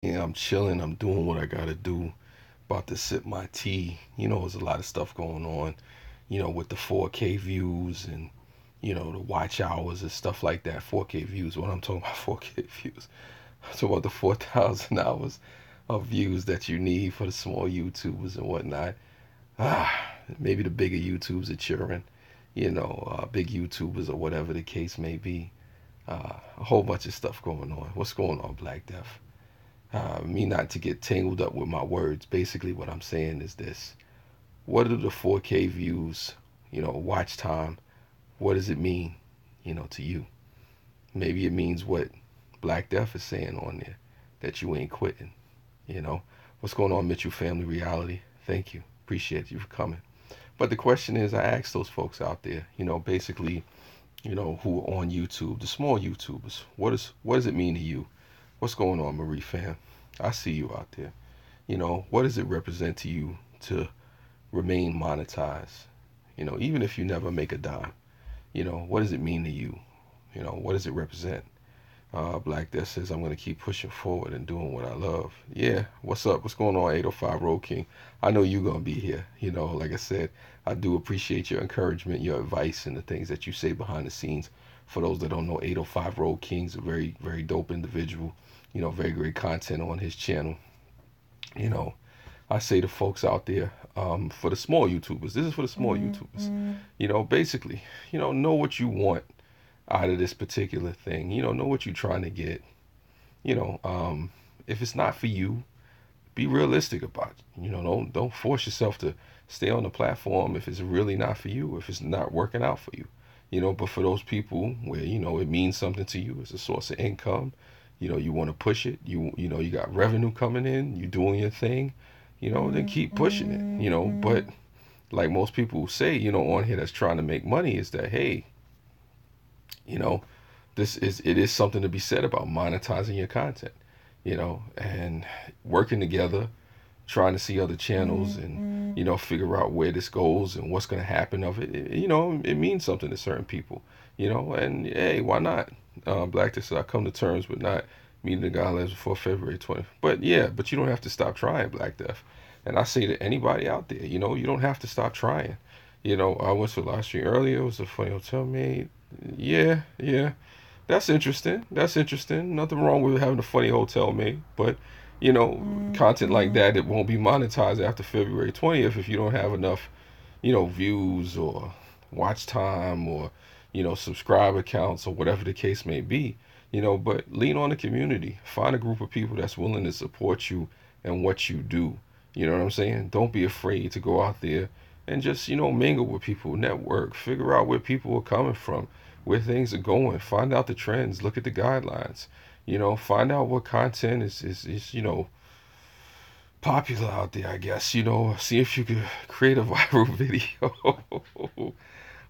Yeah, I'm chilling. I'm doing what I gotta do. About to sip my tea. There's a lot of stuff going on, with the 4K views and, the watch hours and stuff like that. 4K views. When I'm talking about 4K views, I'm talking about the 4,000 hours of views that you need for the small YouTubers and whatnot. Maybe the bigger YouTubers are cheering, big YouTubers or whatever the case may be. A whole bunch of stuff going on. What's going on, Black Death? Me not to get tangled up with my words. Basically, what I'm saying is this: what are the 4K views? Watch time. What does it mean? To you. Maybe it means what Black Death is saying on there, that you ain't quitting. What's going on, Mitchell Family Reality? Thank you. Appreciate you for coming. But the question is, I asked those folks out there, basically, who are on YouTube, the small YouTubers. What does it mean to you? What's going on, Marie fam? I see you out there. What does it represent to you to remain monetized? Even if you never make a dime, what does it mean to you? What does it represent? Black Death says, I'm going to keep pushing forward and doing what I love. Yeah, what's up? What's going on, 805 RoKing? I know you're going to be here. Like I said, I do appreciate your encouragement, your advice, and the things that you say behind the scenes. For those that don't know, 805 RoKing's a very, very dope individual. Very great content on his channel. You know, I say to folks out there, for the small YouTubers, this is for the small YouTubers. Basically, know what you want out of this particular thing. Know what you're trying to get. You know, um, if it's not for you, be realistic about it. Don't force yourself to stay on the platform if it's really not for you, if it's not working out for you. But for those people where it means something to you, it's a source of income. You want to push it. You got revenue coming in. You doing your thing. Then keep pushing it. But like most people say, on here that's trying to make money is that, hey, you know, it is something to be said about monetizing your content. And working together, trying to see other channels and figure out where this goes and what's going to happen of it. It means something to certain people. And hey, why not? Black said, I come to terms with not meeting the guidelines before February 20th. But yeah, but you don't have to stop trying, Black Death. And I say to anybody out there, you don't have to stop trying. I went to a live stream earlier. It was a funny hotel maid. Yeah, yeah. That's interesting. That's interesting. Nothing wrong with having a funny hotel maid, but content like that, it won't be monetized after February 20th if you don't have enough, views or watch time or subscriber counts or whatever the case may be. But lean on the community. Find a group of people that's willing to support you and what you do. You know what I'm saying? Don't be afraid to go out there and just mingle with people, network, figure out where people are coming from, where things are going, find out the trends, look at the guidelines, find out what content is popular out there, I guess. See if you could create a viral video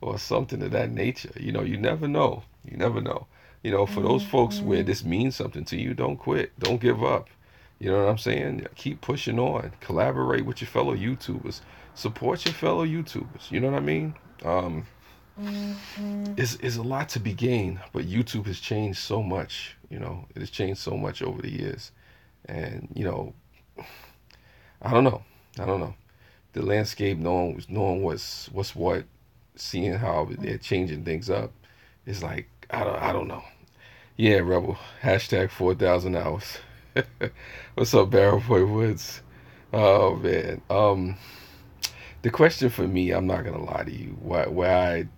or something of that nature. You never know. You never know. For those folks where this means something to you, don't quit. Don't give up. You know what I'm saying? Keep pushing on. Collaborate with your fellow YouTubers. Support your fellow YouTubers. You know what I mean? Um, it's a lot to be gained, but YouTube has changed so much. It has changed so much over the years. And, I don't know. I don't know. The landscape, knowing what's what, seeing how they're changing things up, is like I don't know. Yeah, Rebel. Hashtag 4,000 hours. What's up, Barrel Boy Woods? Oh man. The question for me, I'm not gonna lie to you, where I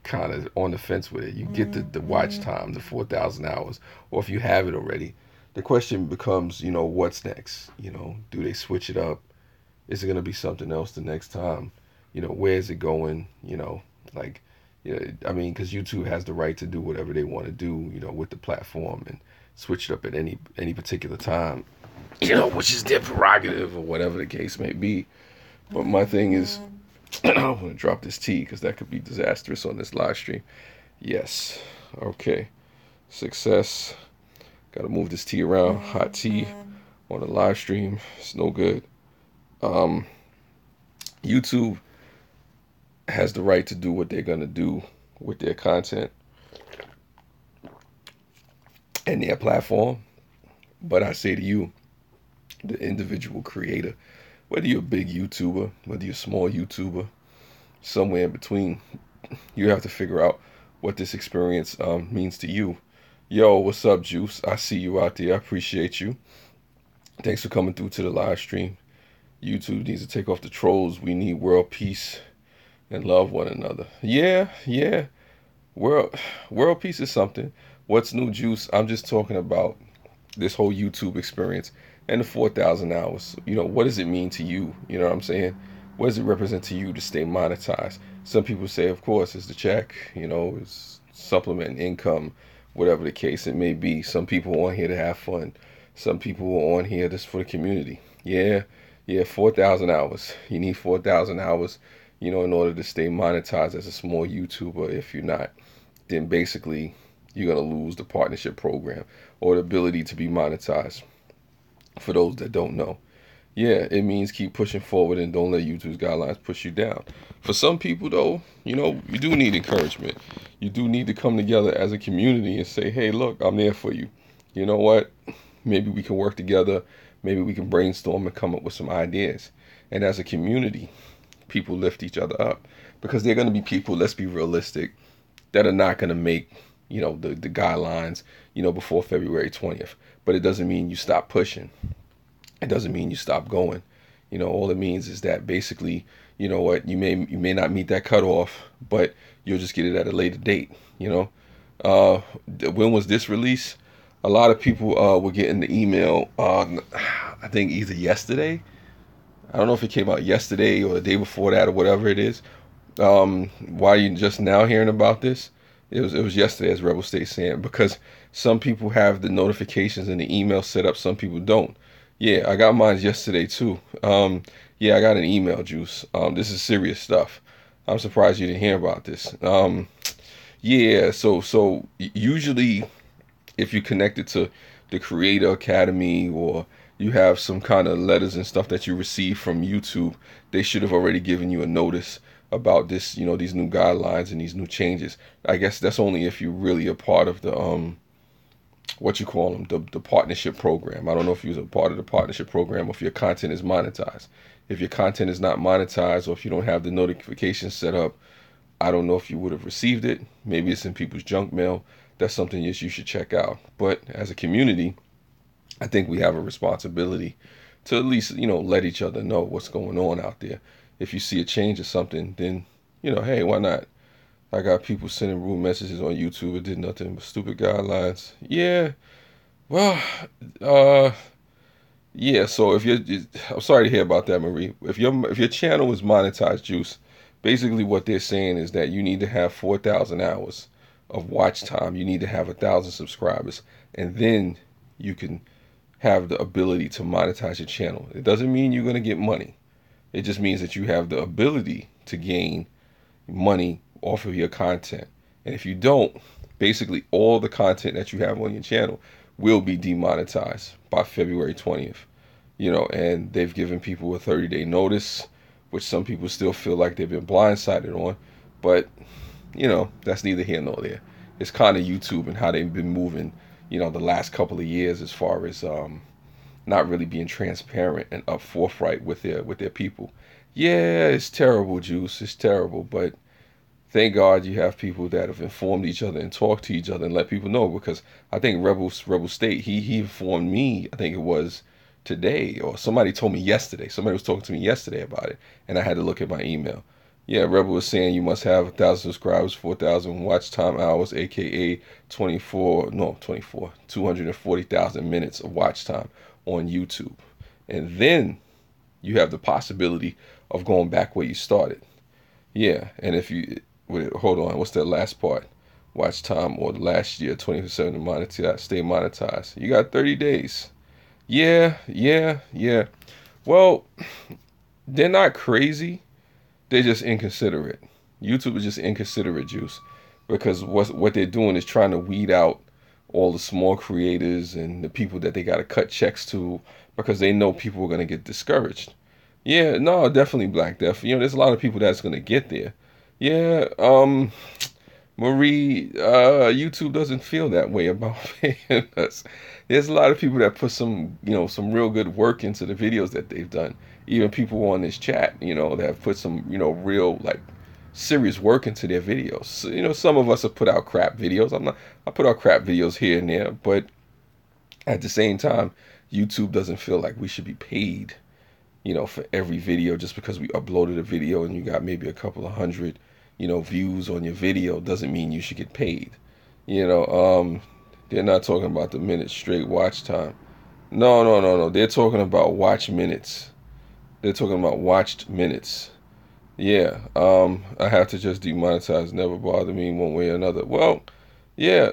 kind of on the fence with it. You get the watch time, the 4,000 hours, or if you have it already, the question becomes, what's next? Do they switch it up? Is it gonna be something else the next time? Where is it going? Like, I mean, because YouTube has the right to do whatever they want to do, with the platform and switch it up at any particular time, which is their prerogative or whatever the case may be. But my thing is, I don't want to drop this tea because that could be disastrous on this live stream. Yes. Okay. Success. Got to move this tea around. Hot tea on the live stream. It's no good. Um, YouTube has the right to do what they're going to do with their content and their platform. But I say to you, the individual creator, whether you're a big YouTuber, whether you're a small YouTuber, somewhere in between, you have to figure out what this experience means to you. Yo, what's up, Juice? I see you out there. I appreciate you. Thanks for coming through to the live stream. YouTube needs to take off the trolls. We need world peace and love one another. Yeah, yeah. World peace is something. What's new, Juice? I'm just talking about this whole YouTube experience and the 4,000 hours. You know, what does it mean to you? You know what I'm saying? What does it represent to you to stay monetized? Some people say, of course, it's the check, you know, it's supplement income, whatever the case it may be. Some people are on here to have fun. Some people are on here just for the community. Yeah, yeah, 4,000 hours. You need 4,000 hours, you know, in order to stay monetized as a small YouTuber. If you're not, then basically you're going to lose the partnership program or the ability to be monetized. For those that don't know, yeah, it means keep pushing forward and don't let YouTube's guidelines push you down. For some people, though, you know, you do need encouragement. You do need to come together as a community and say, hey, look, I'm there for you. You know what? Maybe we can work together. Maybe we can brainstorm and come up with some ideas. And as a community, people lift each other up, because they're going to be people, let's be realistic, that are not going to make, you know, the guidelines, you know, before February 20th. But it doesn't mean you stop pushing. It doesn't mean you stop going. You know, all it means is that basically, you know what, you may not meet that cutoff, but you'll just get it at a later date. You know, when was this released? A lot of people were getting the email. I think either yesterday. I don't know if it came out yesterday or the day before that or whatever it is. Why are you just now hearing about this? It was yesterday, as Rebel State saying, because some people have the notifications and the email set up, some people don't. Yeah, I got mine yesterday too. Yeah, I got an email, Juice. This is serious stuff. I'm surprised you didn't hear about this. Yeah, so usually if you're connected to the Creator Academy, or you have some kind of letters and stuff that you receive from YouTube, they should have already given you a notice about this, you know, these new guidelines and these new changes. I guess that's only if you're really a part of the what you call them, the partnership program. I don't know if you're a part of the partnership program or if your content is monetized. If your content is not monetized, or if you don't have the notifications set up, I don't know if you would have received it. Maybe it's in people's junk mail. That's something that you should check out. But as a community, I think we have a responsibility to at least, you know, let each other know what's going on out there. If you see a change or something, then, you know, hey, why not? I got people sending rude messages on YouTube. It did nothing but stupid guidelines. Yeah. Well, yeah. So if I'm sorry to hear about that, Marie. If your channel is monetized, Juice, basically what they're saying is that you need to have 4,000 hours of watch time. You need to have 1,000 subscribers, and then you can have the ability to monetize your channel. It doesn't mean you're going to get money. It just means that you have the ability to gain money off of your content. And if you don't, basically all the content that you have on your channel will be demonetized by February 20th. You know, and they've given people a 30-day notice, which some people still feel like they've been blindsided on. But, you know, that's neither here nor there. It's kind of YouTube and how they've been moving, you know, the last couple of years, as far as not really being transparent and up forthright with their people. Yeah, it's terrible, Juice. It's terrible, but thank God you have people that have informed each other and talked to each other and let people know. Because I think Rebel State, he informed me, I think it was today, or somebody told me yesterday. Somebody was talking to me yesterday about it, and I had to look at my email. Yeah, Rebel was saying you must have 1,000 subscribers, 4,000 watch time hours, aka 240,000 minutes of watch time on YouTube. And then you have the possibility of going back where you started. Yeah, and if you, hold on, what's that last part? Watch time, or the last year, 24/7 to monetize, stay monetized. You got 30 days. Yeah. Well, they're not crazy. They're just inconsiderate. YouTube is just inconsiderate, Juice, because what they're doing is trying to weed out all the small creators and the people that they got to cut checks to, because they know people are going to get discouraged. Yeah, no, definitely Black Death. You know, there's a lot of people that's going to get there. Yeah, Marie, YouTube doesn't feel that way about paying us. There's a lot of people that put some, some real good work into the videos that they've done. Even people on this chat, that have put some, real like serious work into their videos. So, some of us have put out crap videos. I put out crap videos here and there, but at the same time, YouTube doesn't feel like we should be paid, for every video just because we uploaded a video and you got maybe a couple of hundred, views on your video doesn't mean you should get paid. They're not talking about the minute straight watch time. No, no, no, no. They're talking about watch minutes. They're talking about watched minutes. Yeah, I have to just demonetize. Never bother me one way or another. Well, yeah,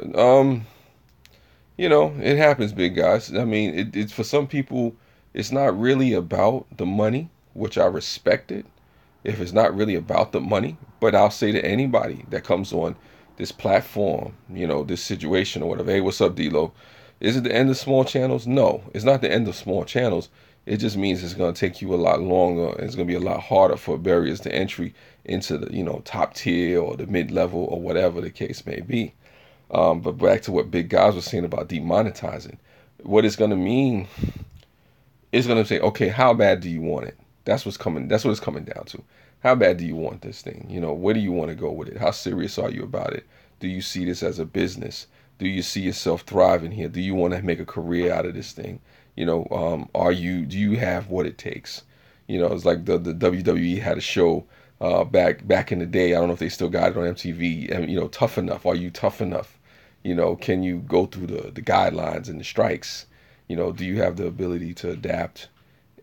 it happens, big guys. I mean, it's for some people, it's not really about the money, which I respect it. If it's not really about the money, but I'll say to anybody that comes on this platform, this situation or whatever, hey, what's up, D-Lo? Is it the end of small channels? No, it's not the end of small channels. It just means it's going to take you a lot longer. And it's going to be a lot harder for barriers to entry into the, top tier or the mid-level or whatever the case may be. But back to what Big Guys was saying about demonetizing. What it's going to mean is going to say, okay, how bad do you want it? That's what it's coming down to. How bad do you want this thing? Where do you want to go with it? How serious are you about it? Do you see this as a business? Do you see yourself thriving here? Do you want to make a career out of this thing? Do you have what it takes? It's like the WWE had a show back in the day. I don't know if they still got it on MTV. And Tough Enough. Are you tough enough? Can you go through the guidelines and the strikes? Do you have the ability to adapt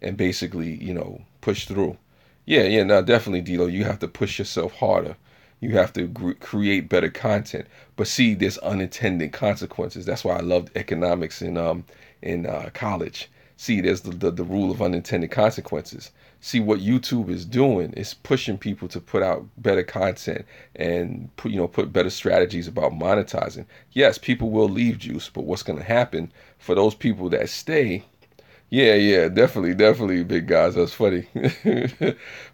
and basically, push through? Yeah, no, definitely, Dilo. You have to push yourself harder. You have to create better content. But see, there's unintended consequences. That's why I loved economics in college. See, there's the rule of unintended consequences. See, what YouTube is doing is pushing people to put out better content and put better strategies about monetizing. Yes, people will leave Juice, but what's going to happen for those people that stay? Yeah, definitely, big guys. That's funny.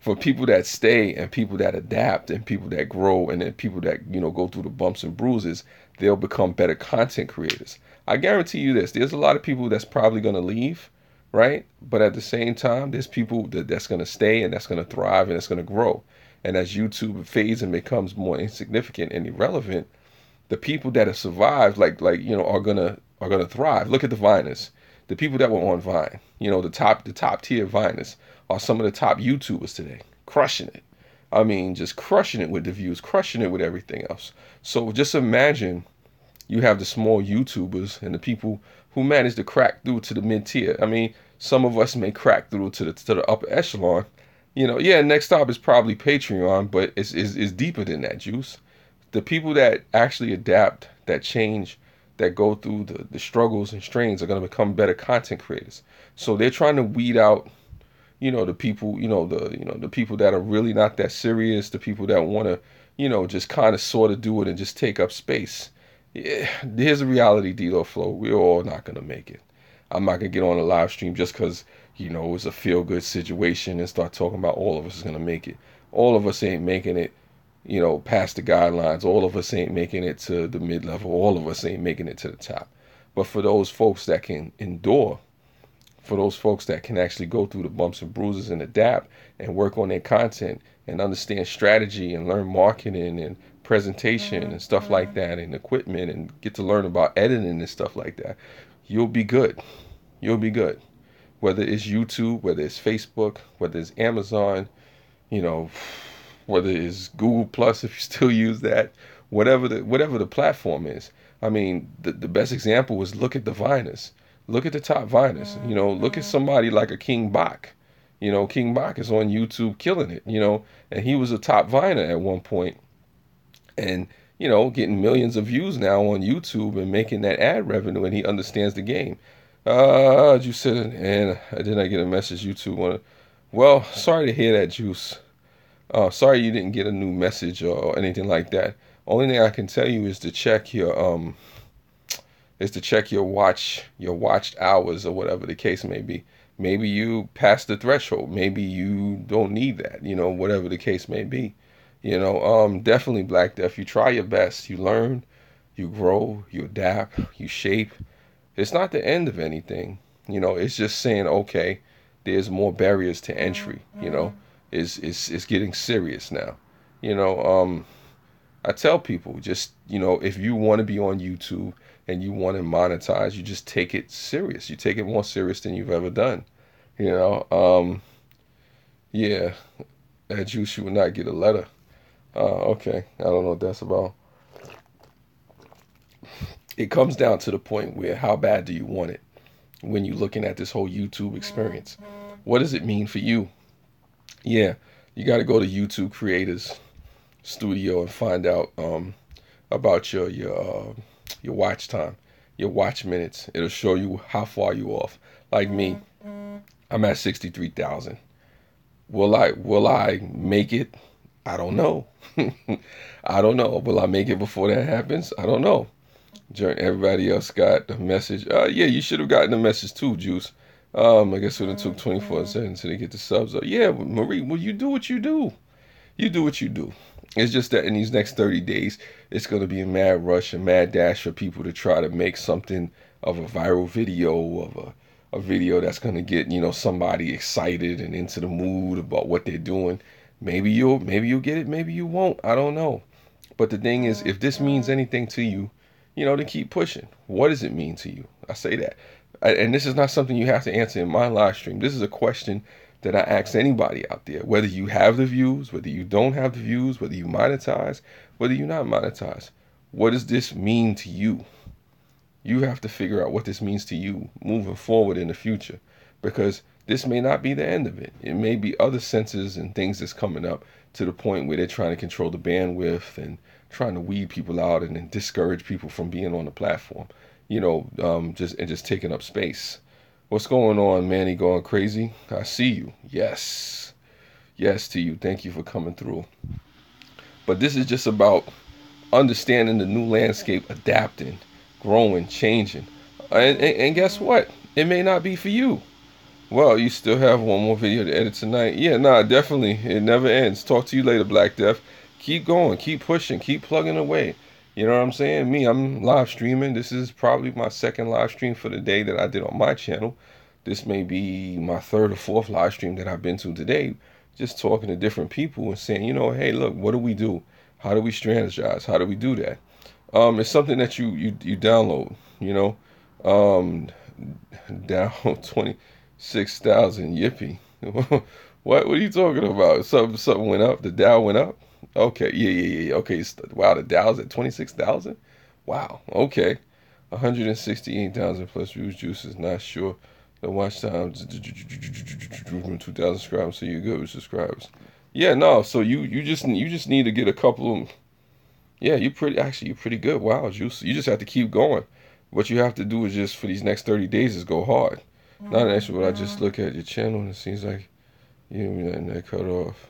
For people that stay and people that adapt and people that grow and then people that, go through the bumps and bruises, they'll become better content creators. I guarantee you this. There's a lot of people that's probably going to leave, right? But at the same time, there's people that's going to stay and that's going to thrive and that's going to grow. And as YouTube fades and becomes more insignificant and irrelevant, the people that have survived, are gonna thrive. Look at the Viners. The people that were on Vine, the top tier Viners are some of the top YouTubers today, crushing it. I mean, just crushing it with the views, crushing it with everything else. So just imagine you have the small YouTubers and the people who manage to crack through to the mid tier. I mean, some of us may crack through to the upper echelon. Next stop is probably Patreon, but it's deeper than that, Juice. The people that actually adapt, that change, that go through the struggles and strains are going to become better content creators. So they're trying to weed out, the people, the people that are really not that serious, the people that want to, just kind of sort of do it and just take up space. Yeah, here's the reality, D-Lo Flow. We're all not going to make it. I'm not going to get on a live stream just because, it's a feel-good situation and start talking about all of us is going to make it. All of us ain't making it, past the guidelines. All of us ain't making it to the mid-level. All of us ain't making it to the top. But for those folks that can endure, for those folks that can actually go through the bumps and bruises and adapt and work on their content and understand strategy and learn marketing and presentation and stuff like that and equipment and get to learn about editing and stuff like that, you'll be good. You'll be good. Whether it's YouTube, whether it's Facebook, whether it's Amazon, whether it's Google Plus, if you still use that, whatever the platform is. I mean, the best example is look at the Viners. Look at the top Viners. Look at somebody like a King Bach. King Bach is on YouTube killing it, and he was a top Viner at one point. And, getting millions of views now on YouTube and making that ad revenue, and he understands the game. You said it, and then I get a message, YouTube wanna. Well, sorry to hear that, Juice. Sorry you didn't get a new message or anything like that. Only thing I can tell you is to check your watched hours or whatever the case may be. Maybe you passed the threshold. Maybe you don't need that. Whatever the case may be. Definitely Black Death. You try your best. You learn, you grow, you adapt, you shape. It's not the end of anything. It's just saying, okay, there's more barriers to entry. It's getting serious now. You know, I tell people just, if you want to be on YouTube and you want to monetize, you just take it serious. You take it more serious than you've ever done. You know, yeah, that juice you would not get a letter. Okay, I don't know what that's about. It comes down to the point where how bad do you want it when you're looking at this whole YouTube experience? What does it mean for you? Yeah, you got to go to YouTube Creators Studio and find out about your watch time, your watch minutes. It'll show you how far you off. Like me, I'm at 63,000. Will I make it? I don't know. I don't know. Will I make it before that happens? I don't know. Everybody else got the message. Yeah, you should have gotten the message too, Juice. I guess it took 24 seconds to get the subs up. Yeah, Marie, well, you do what you do. You do what you do. It's just that in these next 30 days, it's going to be a mad rush, a mad dash for people to try to make something of a viral video, of a video that's going to get, somebody excited and into the mood about what they're doing. Maybe you'll get it, maybe you won't. I don't know. But the thing is, if this means anything to you, then keep pushing. What does it mean to you? I say that. And this is not something you have to answer in my live stream. This is a question that I ask anybody out there, whether you have the views, whether you don't have the views, whether you monetize, whether you're not monetize. What does this mean to you? You have to figure out what this means to you moving forward in the future, because this may not be the end of it. It may be other senses and things that's coming up to the point where they're trying to control the bandwidth and trying to weed people out and then discourage people from being on the platform, just taking up space. What's going on, Manny? Going crazy? I see you. Yes. Yes to you. Thank you for coming through. But this is just about understanding the new landscape, adapting, growing, changing. And guess what? It may not be for you. Well, you still have one more video to edit tonight. Yeah, nah, definitely. It never ends. Talk to you later, Black Death. Keep going. Keep pushing. Keep plugging away. You know what I'm saying? I'm live streaming. This is probably my second live stream for the day that I did on my channel. This may be my third or fourth live stream that I've been to today. Just talking to different people and saying, hey, look, what do we do? How do we strategize? How do we do that? It's something that you download, down 26,000. Yippee. What are you talking about? Something went up. The Dow went up. Okay, yeah. Okay, wow, the Dow's at 26,000. Wow. Okay, 168,000 plus views. Juice is not sure. The watch time 2,000 subscribers. So you're good with subscribers. Yeah, no. So you just need to get a couple of. Yeah, you're pretty good. Wow, Juice. You just have to keep going. What you have to do is just for these next 30 days is go hard. Not actually, but I just look at your channel and it seems like you letting that cut off.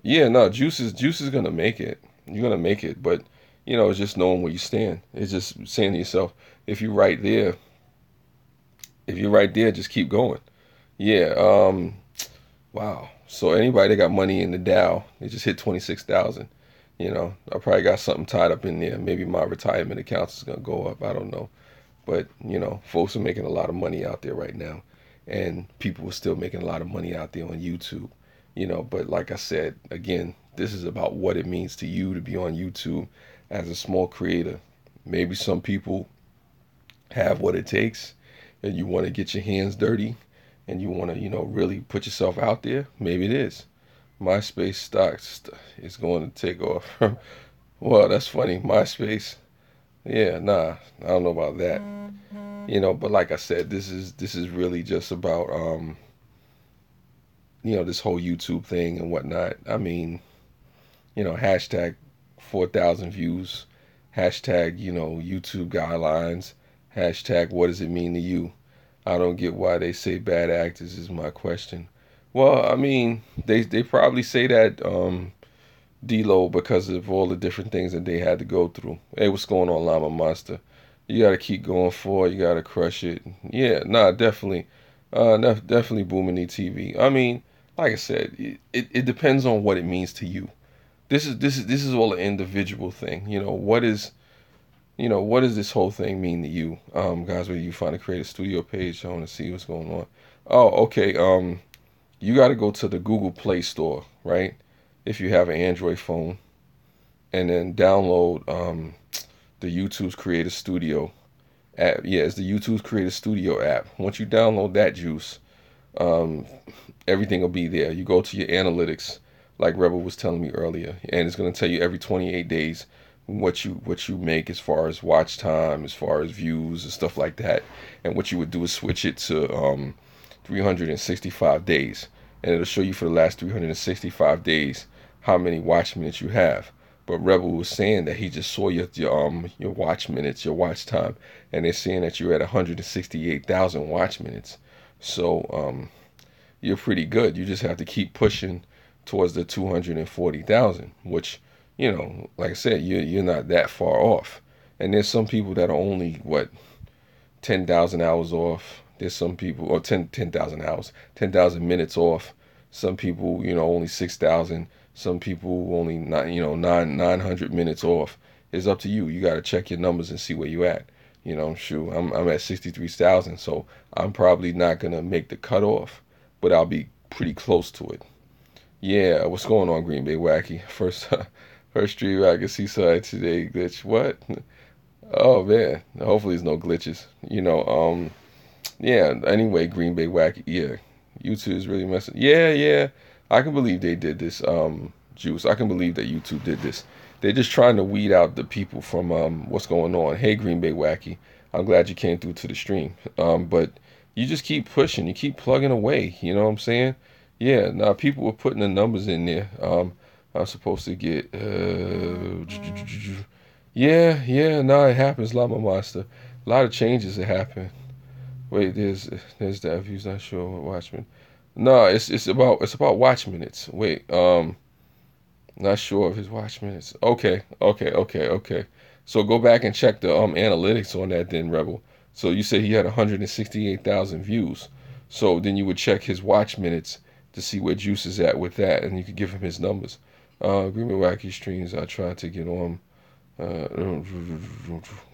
Yeah, no, Juice is gonna make it. You're gonna make it, but it's just knowing where you stand. It's just saying to yourself, if you're right there, just keep going. Yeah. Wow. So anybody that got money in the Dow, they just hit 26,000. I probably got something tied up in there. Maybe my retirement accounts is gonna go up. I don't know. But, folks are making a lot of money out there right now. And people are still making a lot of money out there on YouTube. But like I said, again, this is about what it means to you to be on YouTube as a small creator. Maybe some people have what it takes and you want to get your hands dirty and you want to, really put yourself out there. Maybe it is. MySpace stocks is going to take off. Well, that's funny. MySpace. Yeah, nah, I don't know about that. But like I said, this is really just about this whole YouTube thing and whatnot. I mean, hashtag 4,000 views, hashtag, YouTube guidelines, hashtag what does it mean to you? I don't get why they say bad actors is my question. Well, I mean, they probably say that D-Lo because of all the different things that they had to go through. Hey, what's going on, Llama Monster? You got to keep going for it. You got to crush it. Yeah, nah, definitely. Definitely booming TV. I mean, like I said, it depends on what it means to you. This is all an individual thing. What does this whole thing mean to you? Guys, where you find a creative studio page, I want to see what's going on. Oh, okay. You got to go to the Google Play Store, right? If you have an Android phone, and then download the YouTube's Creative Studio app. Yeah, it's the YouTube's Creative Studio app. Once you download that juice, um, everything will be there. You go to your analytics, like Rebel was telling me earlier, and it's going to tell you every 28 days what you make as far as watch time, as far as views and stuff like that. And what you would do is switch it to 365 days, and it'll show you for the last 365 days how many watch minutes you have. But Rebel was saying that he just saw your watch minutes, your watch time, and they're saying that you're at 168,000 watch minutes. So you're pretty good. You just have to keep pushing towards the 240,000, which, like I said, you're not that far off. And there's some people that are only 10,000 hours off. There's some people, or 10,000 hours, 10,000 minutes off. Some people, only 6,000. Some people only 900 minutes off. It's up to you. You got to check your numbers and see where you at. Shoot, I'm at 63,000, so I'm probably not gonna make the cutoff, but I'll be pretty close to it. Yeah, what's going on, Green Bay Wacky? First stream I can see side today. Glitch. What? Oh man. Hopefully there's no glitches. Yeah. Anyway, Green Bay Wacky. Yeah, YouTube is really messing. Yeah, yeah. I can believe they did this. Juice. I can believe that YouTube did this. They're just trying to weed out the people from what's going on. Hey, Green Bay Wacky. I'm glad you came through to the stream. But you just keep pushing. You keep plugging away. You know what I'm saying? Yeah. Now people were putting the numbers in there. I'm supposed to get. Yeah, yeah. No, it happens, Llama Monster. A lot of changes that happen. Wait, there's that. If he's not sure what Watchmen. No, it's about watch minutes. Wait, not sure of his watch minutes. Okay, okay, okay, okay. So go back and check the analytics on that then, Rebel. So you said he had 168,000 views. So then you would check his watch minutes to see where Juice is at with that, and you could give him his numbers. Green Bay Wacky streams. I tried to get on.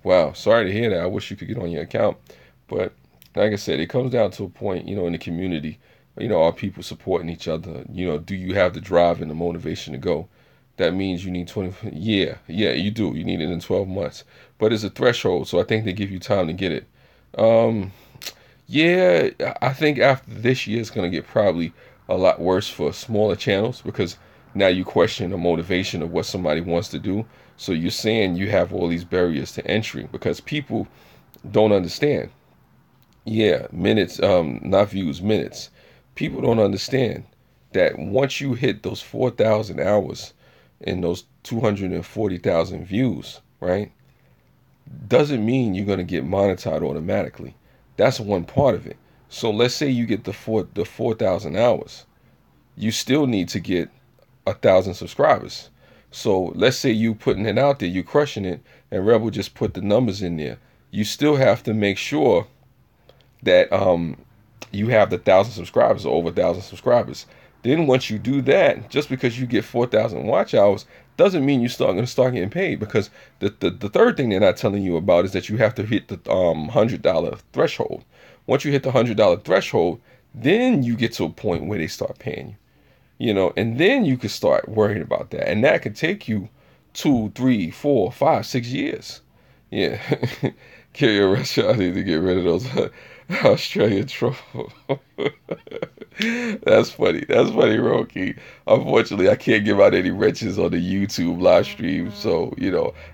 Wow, sorry to hear that. I wish you could get on your account, but like I said, it comes down to a point, in the community. Are people supporting each other? Do you have the drive and the motivation to go? That means you need 20. Yeah, yeah, you do. You need it in 12 months. But it's a threshold, so I think they give you time to get it. Yeah, I think after this year, it's going to get probably a lot worse for smaller channels because now you question the motivation of what somebody wants to do. So you're saying you have all these barriers to entry because people don't understand. Yeah, minutes, not views, minutes. People don't understand that once you hit those 4,000 hours and those 240,000 views, right, doesn't mean you're going to get monetized automatically. That's one part of it. So let's say you get the 4,000 hours. You still need to get 1,000 subscribers. So let's say you putting it out there, you crushing it, and Rebel just put the numbers in there. You still have to make sure that you have the 1,000 subscribers or over 1,000 subscribers. Then once you do that, just because you get 4,000 watch hours doesn't mean you're going to start getting paid, because the third thing they're not telling you about is that you have to hit the $100 threshold. Once you hit the $100 threshold, then you get to a point where they start paying you. And then you can start worrying about that, and that could take you 2, 3, 4, 5, 6 years. Yeah. Carry a restaurant. I need to get rid of those Australian truffle. That's funny. That's funny, RoKing. Unfortunately, I can't give out any wrenches on the YouTube live stream. So,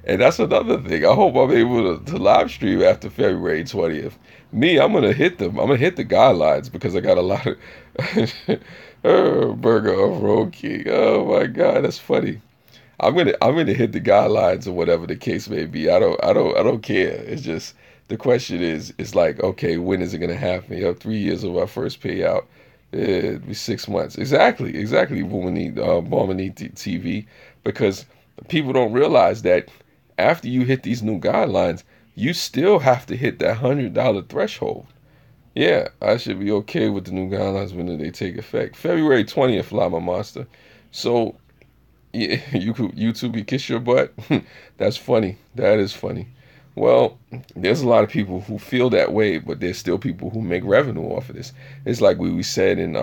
and that's another thing. I hope I'm able to live stream after February 20th. Me, I'm going to hit them. I'm going to hit the guidelines because I got a lot of burger of RoKing. Oh my God, that's funny. I'm gonna hit the guidelines or whatever the case may be. I don't care. It's just the question is like, okay, when is it gonna happen? 3 years of our first payout. It'd be 6 months. Exactly. Bomani TV, because people don't realize that after you hit these new guidelines, you still have to hit that $100 threshold. Yeah, I should be okay with the new guidelines when they take effect. February 20th, Llama Monster. So, yeah, YouTube could kiss your butt. That's funny. That is funny. Well, there's a lot of people who feel that way, but there's still people who make revenue off of this. It's like we said in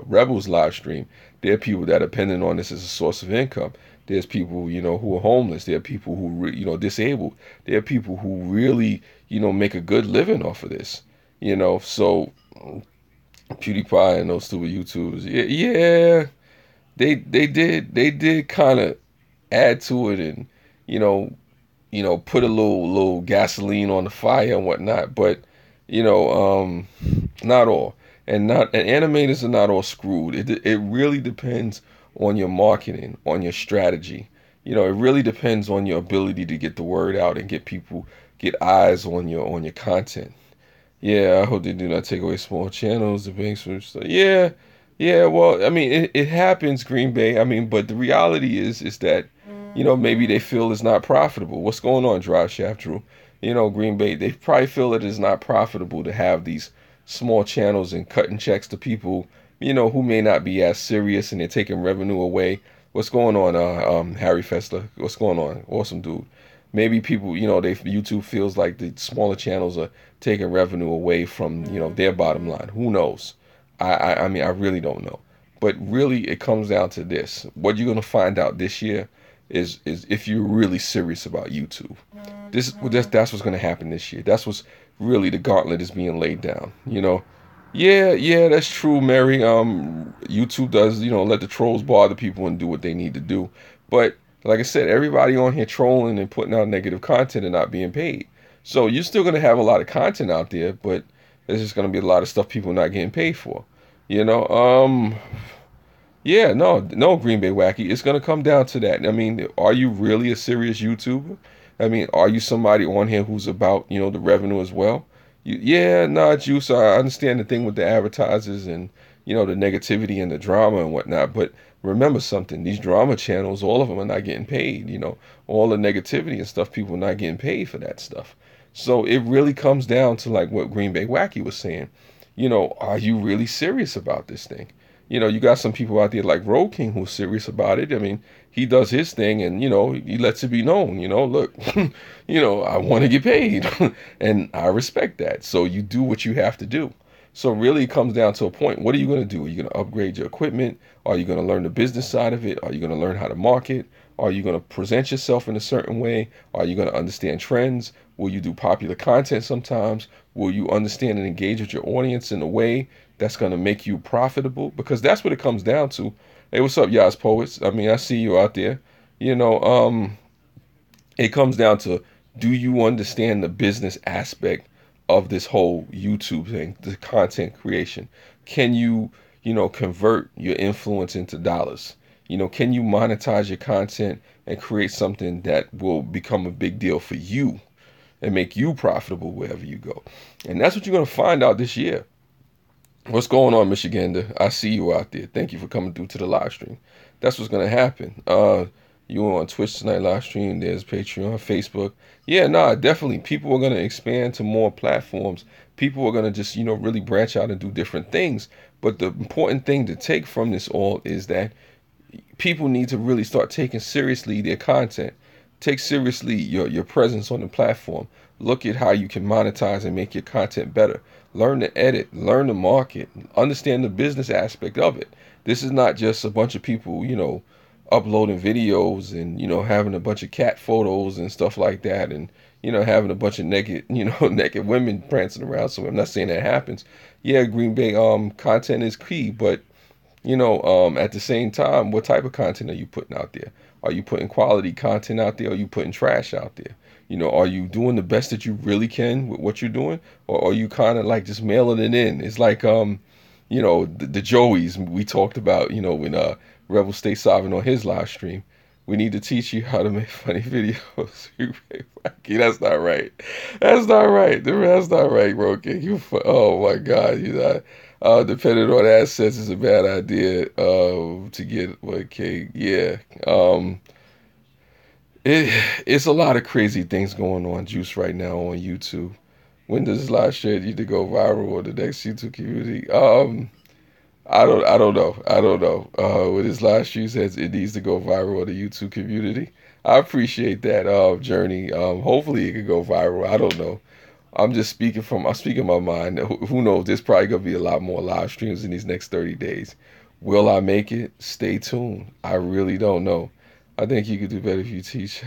Rebels live stream. There are people that are depending on this as a source of income. There's people, who are homeless. There are people who, disabled. There are people who really, make a good living off of this. So PewDiePie and those two YouTubers, yeah, they did kind of add to it and you know put a little gasoline on the fire and whatnot, but not all, and animators are not all screwed. It really depends on your marketing, on your strategy. It really depends on your ability to get the word out and get eyes on your content. Yeah, I hope they do not take away small channels, the banks from stuff. Yeah, yeah. Well, I mean, it happens, Green Bay. I mean, but the reality is that, maybe they feel it's not profitable. What's going on, Drive Shaft Drew? Green Bay, they probably feel it is not profitable to have these small channels and cutting checks to people, who may not be as serious and they're taking revenue away. What's going on, Harry Fessler? What's going on? Awesome dude. Maybe people, YouTube feels like the smaller channels are taking revenue away from their bottom line. Who knows? I mean, I really don't know. But really, it comes down to this: what you're gonna find out this year is if you're really serious about YouTube. That's what's gonna happen this year. That's what's really the gauntlet is being laid down. Yeah, that's true, Mary. YouTube does let the trolls bother people and do what they need to do, but like I said, everybody on here trolling and putting out negative content and not being paid. So you're still going to have a lot of content out there, but there's just going to be a lot of stuff people not getting paid for. You know, yeah, no, Green Bay Wacky. It's going to come down to that. I mean, are you really a serious YouTuber? I mean, are you somebody on here who's about, the revenue as well? Yeah, nah, Juice, I understand the thing with the advertisers and, the negativity and the drama and whatnot, but remember something, these drama channels, all of them are not getting paid, all the negativity and stuff, people are not getting paid for that stuff. So it really comes down to like what Green Bay Wacky was saying. Are you really serious about this thing? You got some people out there like RoKing who's serious about it. I mean, he does his thing and, he lets it be known, look, I want to get paid and I respect that. So you do what you have to do. So really it comes down to a point. What are you going to do? Are you going to upgrade your equipment? Are you going to learn the business side of it? Are you going to learn how to market? Are you going to present yourself in a certain way? Are you going to understand trends? Will you do popular content sometimes? Will you understand and engage with your audience in a way that's going to make you profitable? Because that's what it comes down to. Hey, what's up, y'all poets? I mean, I see you out there. It comes down to, do you understand the business aspect of this whole YouTube thing, the content creation? Can you, convert your influence into dollars? Can you monetize your content and create something that will become a big deal for you and make you profitable wherever you go? And that's what you're going to find out this year. What's going on, Michigander? I see you out there. Thank you for coming through to the live stream. That's what's going to happen. You were on Twitch tonight, live stream. There's Patreon, Facebook. Yeah, nah, definitely. People are going to expand to more platforms. People are going to just, really branch out and do different things. But the important thing to take from this all is that people need to really start taking seriously their content. Take seriously your presence on the platform. Look at how you can monetize and make your content better. Learn to edit, learn to market, understand the business aspect of it. This is not just a bunch of people, uploading videos and, having a bunch of cat photos and stuff like that, and, having a bunch of naked, naked women prancing around. So I'm not saying that happens. Yeah, Green Bay, content is key, but at the same time, what type of content are you putting out there? Are you putting quality content out there? Or are you putting trash out there? Are you doing the best that you really can with what you're doing? Or are you kind of like just mailing it in? It's like, the Joeys we talked about, when Rebel State Sovereign on his live stream. We need to teach you how to make funny videos. That's not right. That's not right. That's not right, RoKing. Oh my God, depending on assets is a bad idea. To get okay, yeah. It's a lot of crazy things going on, Juice, right now on YouTube. When does this live stream need to go viral or the next YouTube community? I don't know. I don't know. With his live stream says it needs to go viral on the YouTube community. I appreciate that, Journey. Hopefully it could go viral. I don't know. I'm speaking my mind. Who knows? There's probably gonna be a lot more live streams in these next 30 days. Will I make it? Stay tuned. I really don't know. I think you could do better if you teach.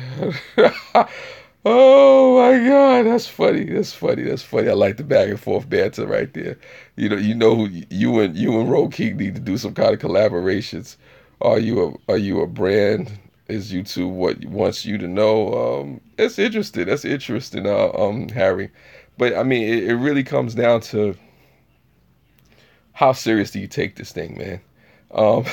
Oh my God, that's funny. That's funny. That's funny. I like the back and forth banter right there. Who you and RoKing need to do some kind of collaborations. Are you a brand? Is YouTube what wants you to know? It's interesting. That's interesting, Harry. But I mean, it really comes down to how serious do you take this thing, man? Um,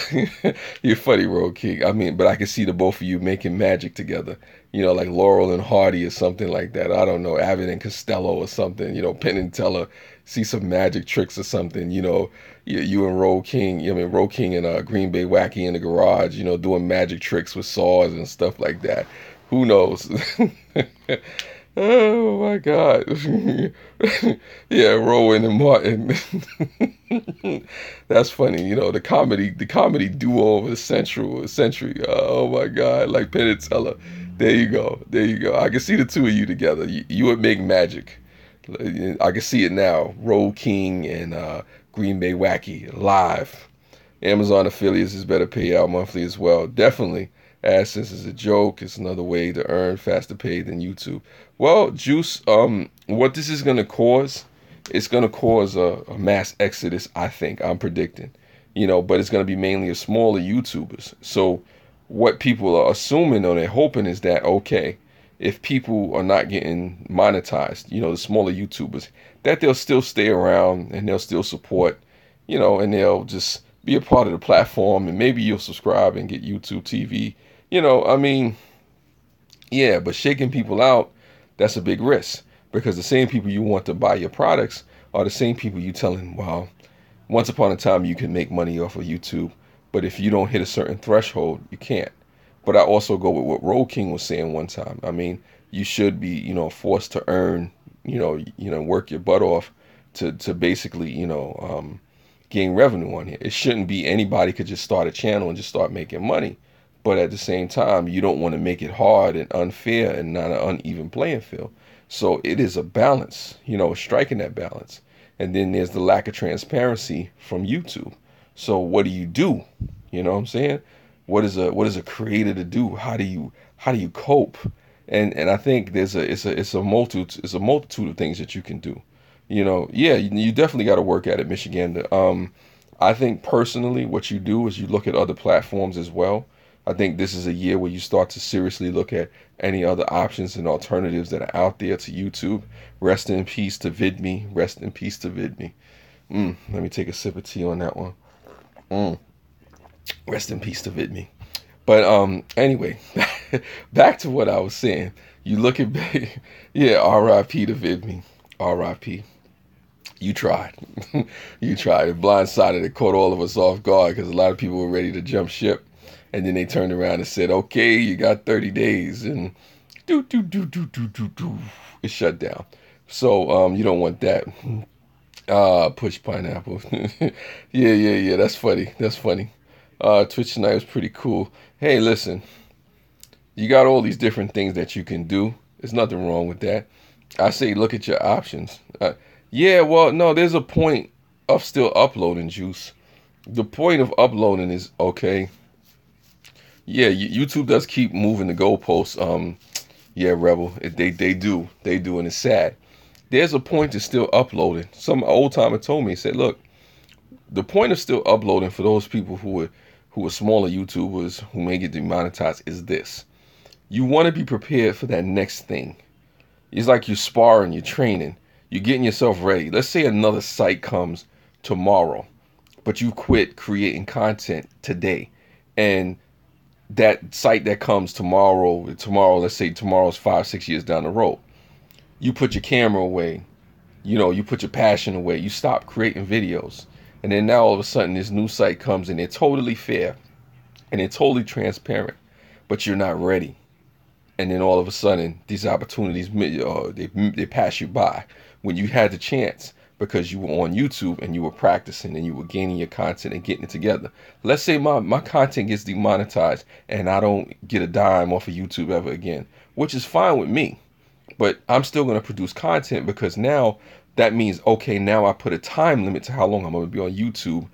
you're funny, RoKing. I mean, but I can see the both of you making magic together. Like Laurel and Hardy or something like that. I don't know, Abbott and Costello or something. Penn and Teller, see some magic tricks or something. You and RoKing. I mean, RoKing and Green Bay Wacky in the garage. Doing magic tricks with saws and stuff like that. Who knows? Oh my God. Yeah, Rowan and Martin. That's funny. The comedy duo of the century. Oh my God, like Penn and Teller. There you go. There you go. I can see the two of you together. You would make magic. I can see it now. RoKing and Green Bay Wacky live. Amazon affiliates is better pay out monthly as well. Definitely. AdSense is a joke. It's another way to earn faster pay than YouTube. Well, Juice, what this is going to cause, it's going to cause a mass exodus, I think. I'm predicting. But it's going to be mainly a smaller YouTubers. So what people are assuming or they're hoping is that, okay, if people are not getting monetized, the smaller YouTubers, that they'll still stay around and they'll still support, and they'll just be a part of the platform, and maybe you'll subscribe and get YouTube TV. I mean, yeah, but shaking people out, that's a big risk, because the same people you want to buy your products are the same people you telling, well, once upon a time you can make money off of YouTube, but if you don't hit a certain threshold, you can't. But I also go with what RoKing was saying one time. I mean, you should be, forced to earn, work your butt off to basically, gain revenue on here. It shouldn't be anybody could just start a channel and just start making money. But at the same time, you don't want to make it hard and unfair and not an uneven playing field. So it is a balance, striking that balance. And then there's the lack of transparency from YouTube. So what do you do? You know what I'm saying? What is a creator to do? How do you cope? And I think it's a multitude of things that you can do. Yeah, you definitely got to work at it, Michigan. I think personally, what you do is you look at other platforms as well. I think this is a year where you start to seriously look at any other options and alternatives that are out there to YouTube. Rest in peace to VidMe. Rest in peace to VidMe. Let me take a sip of tea on that one. Rest in peace to VidMe. But anyway, back to what I was saying. You look at, yeah, R.I.P. to VidMe. R.I.P. You tried. You tried. It blindsided. It caught all of us off guard because a lot of people were ready to jump ship. And then they turned around and said, okay, you got 30 days. And it shut down. So you don't want that. Push pineapple. Yeah. That's funny. That's funny. Twitch tonight was pretty cool. Hey, listen. You got all these different things that you can do. There's nothing wrong with that. I say look at your options. Yeah, well, no, there's a point of still uploading, Juice. The point of uploading is, okay, yeah, YouTube does keep moving the goalposts. Yeah, Rebel, they do, and it's sad. There's a point to still uploading. Some old timer told me, he said, look, the point of still uploading for those people who are smaller YouTubers who may get demonetized is this. You want to be prepared for that next thing. It's like you're sparring, you're training, you're getting yourself ready. Let's say another site comes tomorrow, but you quit creating content today, and that site that comes tomorrow, let's say tomorrow's 5-6 years down the road, you put your camera away, you put your passion away, you stop creating videos, and then now all of a sudden this new site comes and they're totally fair and they're totally transparent, but you're not ready. And then all of a sudden these opportunities, they pass you by. when you had the chance, because you were on YouTube and you were practicing and you were gaining your content and getting it together. Let's say my content gets demonetized and I don't get a dime off of YouTube ever again, which is fine with me. But I'm still going to produce content, because now that means, okay, now I put a time limit to how long I'm going to be on YouTube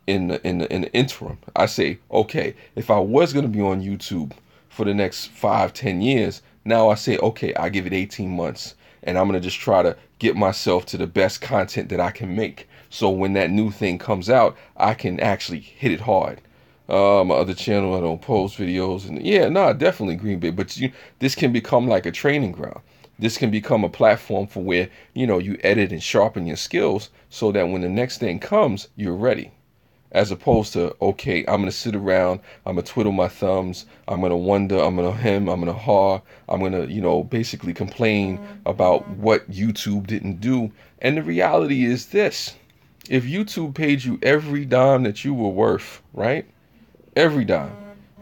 in the interim. I say, okay, if I was going to be on YouTube for the next 5-10 years, now I say, okay, I give it 18 months. And I'm going to just try to get myself to the best content that I can make. So when that new thing comes out, I can actually hit it hard. My other channel, I don't post videos. And yeah, no, definitely Green Bay. But this can become like a training ground. This can become a platform for where, you edit and sharpen your skills so that when the next thing comes, you're ready. As opposed to, okay, I'm going to sit around, I'm going to twiddle my thumbs, I'm going to wonder, I'm going to hem, I'm going to haw, I'm going to, basically complain about what YouTube didn't do. And the reality is this: if YouTube paid you every dime that you were worth, right? Every dime,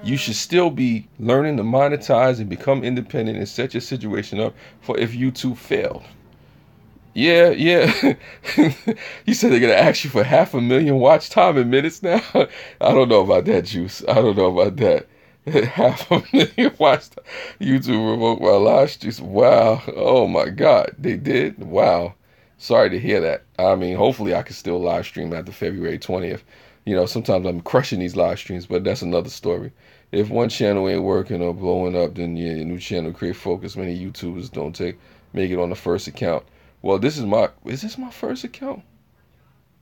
you should still be learning to monetize and become independent and set your situation up for if YouTube failed. Yeah. You said they're going to ask you for 500,000 watch time in minutes now? I don't know about that, Juice. I don't know about that. 500,000 watch time. YouTube revoked my live streams. Wow. Oh, my God. They did? Wow. Sorry to hear that. I mean, hopefully I can still live stream after February 20th. Sometimes I'm crushing these live streams, but that's another story. If one channel ain't working or blowing up, then yeah, your new channel create focus. Many YouTubers don't make it on the first account. Well, is this my first account?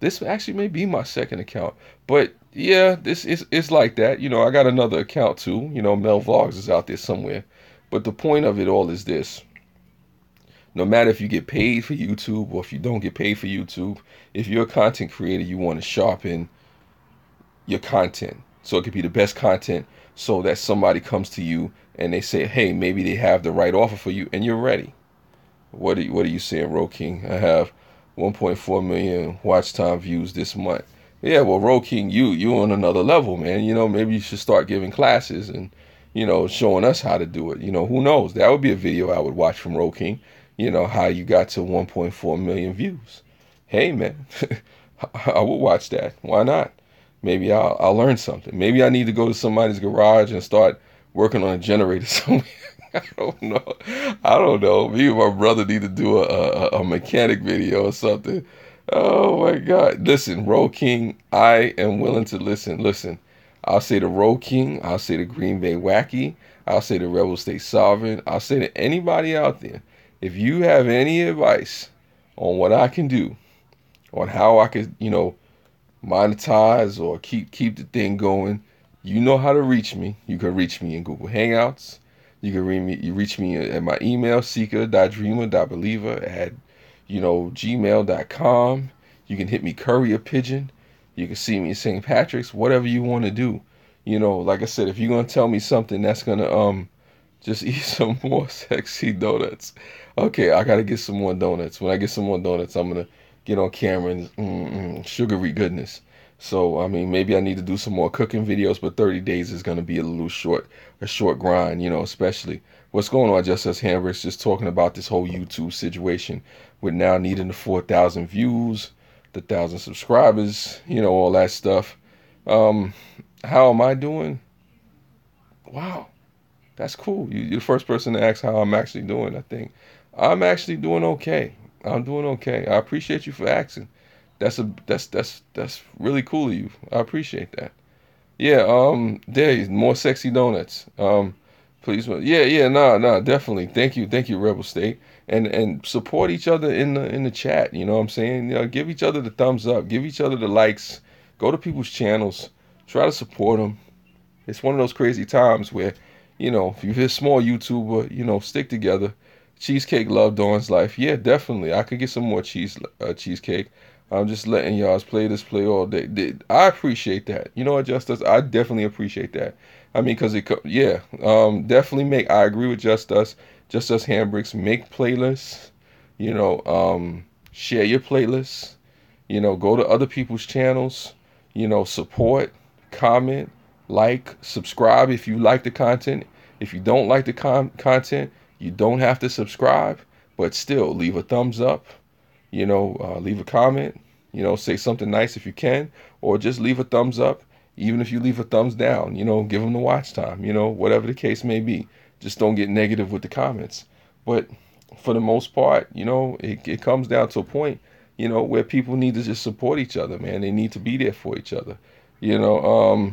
This actually may be my second account. But yeah, it's like that. I got another account too. Mel Vlogs is out there somewhere. But the point of it all is this: no matter if you get paid for YouTube or if you don't get paid for YouTube, if you're a content creator, you want to sharpen your content so it could be the best content, so that somebody comes to you and they say, hey, maybe they have the right offer for you and you're ready. What are you saying, RoKing? I have 1.4 million watch time views this month. Yeah, well, RoKing, you on another level, man. Maybe you should start giving classes and, showing us how to do it. Who knows? That would be a video I would watch from RoKing. How you got to 1.4 million views. Hey, man, I would watch that. Why not? Maybe I'll learn something. Maybe I need to go to somebody's garage and start working on a generator somewhere. I don't know. Me and my brother need to do a mechanic video or something. Oh my God. Listen, RoKing, I am willing to listen. Listen, I'll say to RoKing, I'll say to Green Bay Wacky, I'll say to Rebel State Sovereign, I'll say to anybody out there, if you have any advice on what I can do, on how I could, monetize or keep the thing going, you know how to reach me. You can reach me in Google Hangouts. You can reach me at my email, seeker.dreamer.believer@gmail.com. You can hit me courier pigeon. You can see me in St. Patrick's, whatever you want to do. Like I said, if you're going to tell me something that's going to just eat some more sexy donuts. Okay, I got to get some more donuts. When I get some more donuts, I'm going to get on camera and sugary goodness. So, I mean, maybe I need to do some more cooking videos, but 30 days is going to be a short grind, especially. What's going on, Just Us Hamburgers, just talking about this whole YouTube situation with now needing the 4,000 views, the 1,000 subscribers, all that stuff. How am I doing? Wow, that's cool. You're the first person to ask how I'm actually doing, I think. I'm actually doing okay. I'm doing okay. I appreciate you for asking. That's really cool of you. I appreciate that. Yeah, there, more sexy donuts. Please, no, definitely. Thank you, Rebel State, and support each other in the chat. You know what I'm saying? Give each other the thumbs up, give each other the likes. Go to people's channels, try to support them. It's one of those crazy times where, if you're a small YouTuber, stick together. Cheesecake loved Dawn's life. Yeah, definitely. I could get some more cheesecake. I'm just letting y'all play all day. I appreciate that. You know what, Justice? I definitely appreciate that. I mean, because definitely I agree with Just Us Hambricks. Make playlists, share your playlists, go to other people's channels, support, comment, like, subscribe if you like the content. If you don't like the content, you don't have to subscribe, but still leave a thumbs up. Leave a comment, say something nice if you can, or just leave a thumbs up. Even if you leave a thumbs down, give them the watch time, whatever the case may be. Just don't get negative with the comments. But for the most part, it comes down to a point, where people need to just support each other, man. They need to be there for each other. Yeah.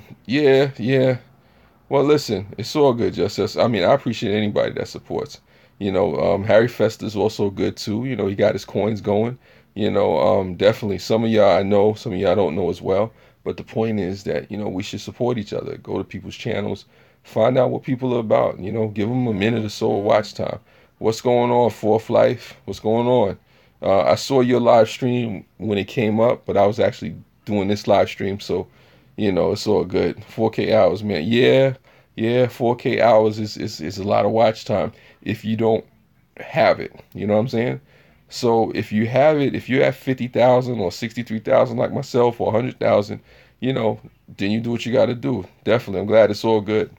Well, listen, it's all good, Justice. I mean, I appreciate anybody that supports. Harry Fester's also good too. He got his coins going. Definitely. Some of y'all I know, some of y'all don't know as well. But the point is that, we should support each other. Go to people's channels, find out what people are about. Give them a minute or so of watch time. What's going on, Fourth Life? What's going on? I saw your live stream when it came up, but I was actually doing this live stream, so it's all good. 4K hours, man. Yeah, 4K hours is a lot of watch time if you don't have it. You know what I'm saying? So if you have it, if you have 50,000 or 63,000 like myself, or 100,000, then you do what you got to do. Definitely, I'm glad it's all good.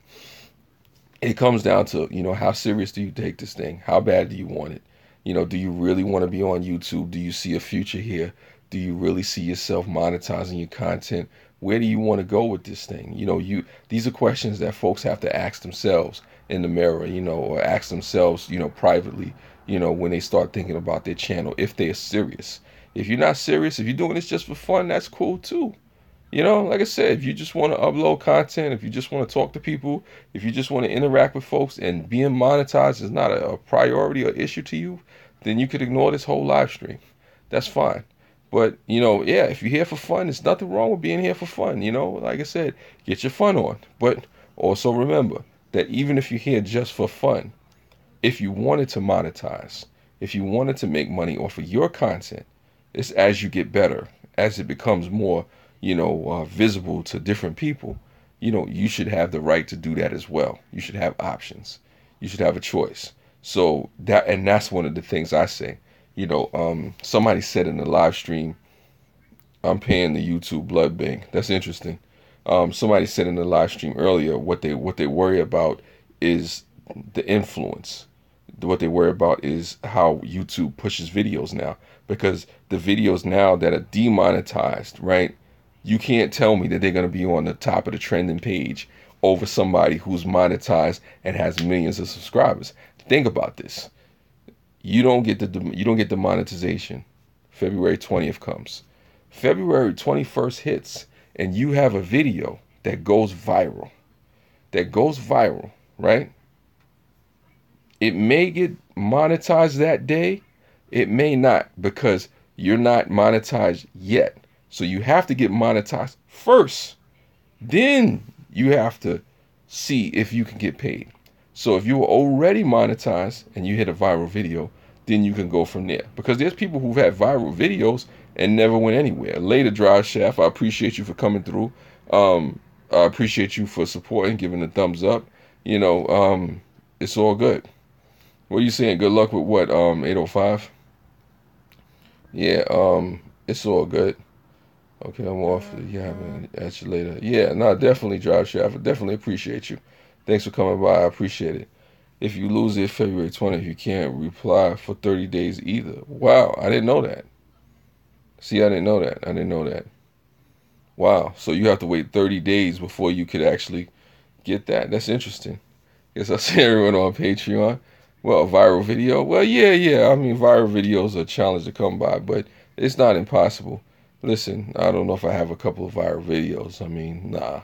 It comes down to, how serious do you take this thing? How bad do you want it? Do you really want to be on YouTube? Do you see a future here? Do you really see yourself monetizing your content? Where do you want to go with this thing? These are questions that folks have to ask themselves in the mirror, or ask themselves, privately, when they start thinking about their channel, if they're serious. If you're not serious, if you're doing this just for fun, that's cool too. Like I said, if you just want to upload content, if you just want to talk to people, if you just want to interact with folks, and being monetized is not a priority or issue to you, then you could ignore this whole live stream. That's fine. But, yeah, if you're here for fun, there's nothing wrong with being here for fun. Like I said, get your fun on. But also remember that even if you're here just for fun, if you wanted to monetize, if you wanted to make money off of your content, it's as you get better, as it becomes more visible to different people, you should have the right to do that as well. You should have options. You should have a choice. So that's one of the things I say. Somebody said in the live stream, I'm paying the YouTube blood bank. That's interesting. Somebody said in the live stream earlier, what they worry about is the influence. What they worry about is how YouTube pushes videos now, because the videos now that are demonetized, right? You can't tell me that they're going to be on the top of the trending page over somebody who's monetized and has millions of subscribers. Think about this. You don't get the monetization. February 20th comes. February 21st hits, and you have a video that goes viral. Right? It may get monetized that day. It may not, because you're not monetized yet. So you have to get monetized first. Then you have to see if you can get paid. So if you were already monetized and you hit a viral video, then you can go from there. Because there's people who've had viral videos and never went anywhere. Later, Drive Shaft, I appreciate you for coming through. I appreciate you for supporting, giving a thumbs up. It's all good. What are you saying? Good luck with what? 805? Yeah, it's all good. Okay, I'm off. Yeah, man. At you later. Yeah, no, definitely, Drive Shaft. I definitely appreciate you. Thanks for coming by. I appreciate it. If you lose it February 20th, you can't reply for 30 days either. Wow, I didn't know that. See, I didn't know that. Wow, so you have to wait 30 days before you could actually get that. That's interesting. Guess I'll see everyone on Patreon. Well, a viral video? Well, yeah. I mean, viral videos are a challenge to come by, but it's not impossible. Listen, I don't know if I have a couple of viral videos. I mean, nah,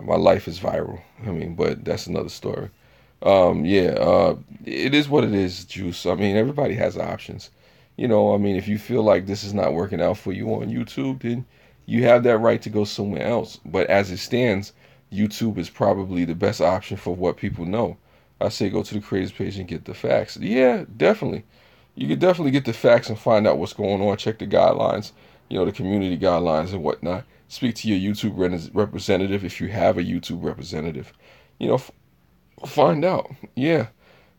my life is viral. I mean, but that's another story. It is what it is, Juice. I mean, everybody has options. If you feel like this is not working out for you on YouTube, then you have that right to go somewhere else. But as it stands, YouTube is probably the best option for what people know. I say go to the creators page and get the facts. Yeah, definitely. You can definitely get the facts and find out what's going on. Check the guidelines, the community guidelines and whatnot. Speak to your YouTube representative if you have a YouTube representative. Find out. Yeah.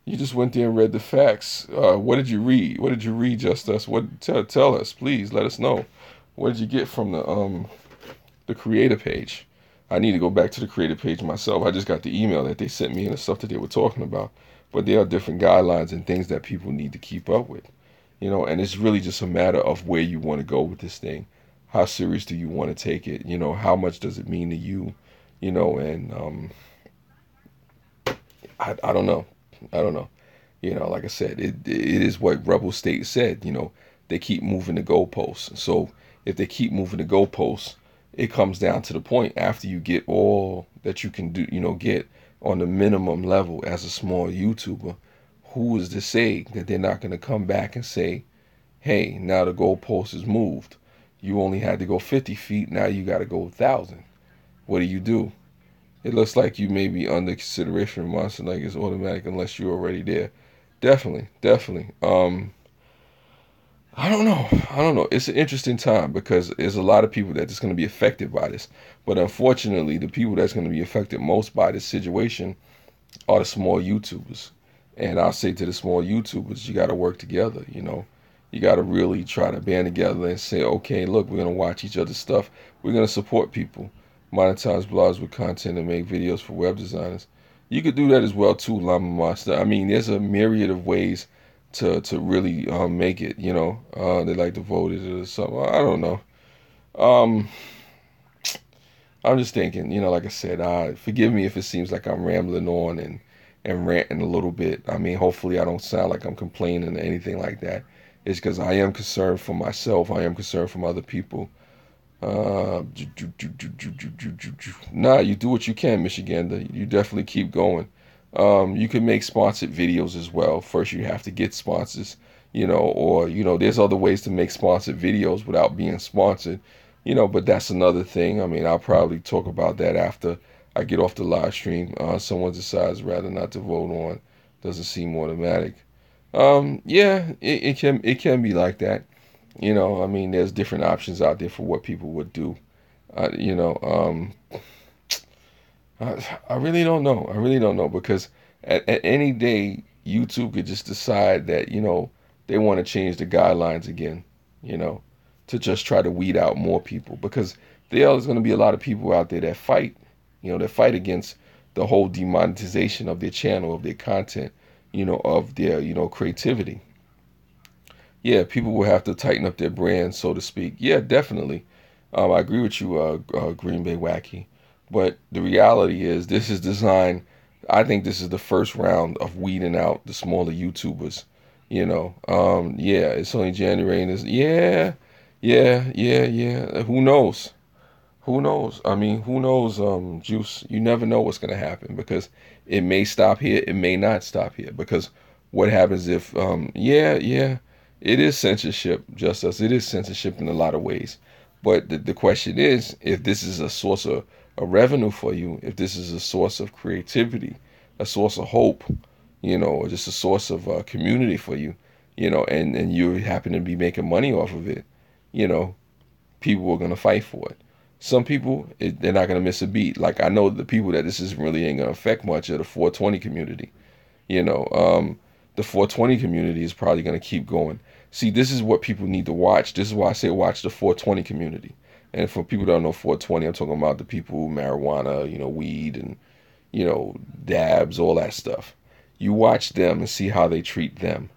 You just went there and read the facts. What did you read? What did you read, Justice? Tell us, please. Let us know. What did you get from the creator page? I need to go back to the creator page myself. I just got the email that they sent me and the stuff that they were talking about. But there are different guidelines and things that people need to keep up with. And it's really just a matter of where you want to go with this thing. How serious do you want to take it? How much does it mean to you? And I don't know. I don't know. Like I said, it is what Rebel State said. They keep moving the goalposts. So if they keep moving the goalposts, it comes down to the point after you get all that you can do, get on the minimum level as a small YouTuber. Who is to say that they're not going to come back and say, hey, now the goalpost is moved. You only had to go 50 feet. Now you got to go 1,000. What do? It looks like you may be under consideration, monster. Like it's automatic unless you're already there. Definitely, definitely. I don't know. I don't know. It's an interesting time because there's a lot of people that's going to be affected by this. But unfortunately, the people that's going to be affected most by this situation are the small YouTubers. And I'll say to the small YouTubers, you got to work together. You got to really try to band together and say, okay, look, we're going to watch each other's stuff. We're going to support people. Monetize blogs with content and make videos for web designers. You could do that as well too, Llama Monster. I mean, there's a myriad of ways to really make it. They like to vote it or something. I don't know. Um, I'm just thinking. Like I said, forgive me if it seems like I'm rambling on and ranting a little bit. I mean, hopefully I don't sound like I'm complaining or anything like that. It's because I am concerned for myself. I am concerned for other people. Nah, you do what you can, Michigander. You definitely keep going. You can make sponsored videos as well. First, you have to get sponsors, or there's other ways to make sponsored videos without being sponsored, but that's another thing. I mean, I'll probably talk about that after I get off the live stream. Someone decides rather not to vote on. Doesn't seem automatic. Yeah, it can be like that. I mean, there's different options out there for what people would do. Uh, you know, um, I really don't know. I really don't know because at any day, YouTube could just decide that, they want to change the guidelines again, you know, to just try to weed out more people because there's going to be a lot of people out there that fight, that fight against the whole demonetization of their channel, of their content, of their, creativity. Yeah, people will have to tighten up their brand, so to speak. Yeah, definitely. I agree with you, Green Bay Wacky. But the reality is, this is designed. I think this is the first round of weeding out the smaller YouTubers. Yeah, it's only January, and yeah, yeah, yeah, yeah. Who knows? Who knows? I mean, who knows? Juice. You never know what's gonna happen because it may stop here. It may not stop here because what happens if? Yeah, yeah. It is censorship, just as it is censorship in a lot of ways. But the question is, if this is a source of revenue for you, if this is a source of creativity, a source of hope, or just a source of community for you, and you happen to be making money off of it, you know, people are going to fight for it. Some people, they're not going to miss a beat. Like I know the people that this is really ain't going to affect much of the 420 community. You know, the 420 community is probably going to keep going. See, this is what people need to watch. This is why I say watch the 420 community. And for people that don't know 420, I'm talking about the people who marijuana, weed and, dabs, all that stuff. You watch them and see how they treat them.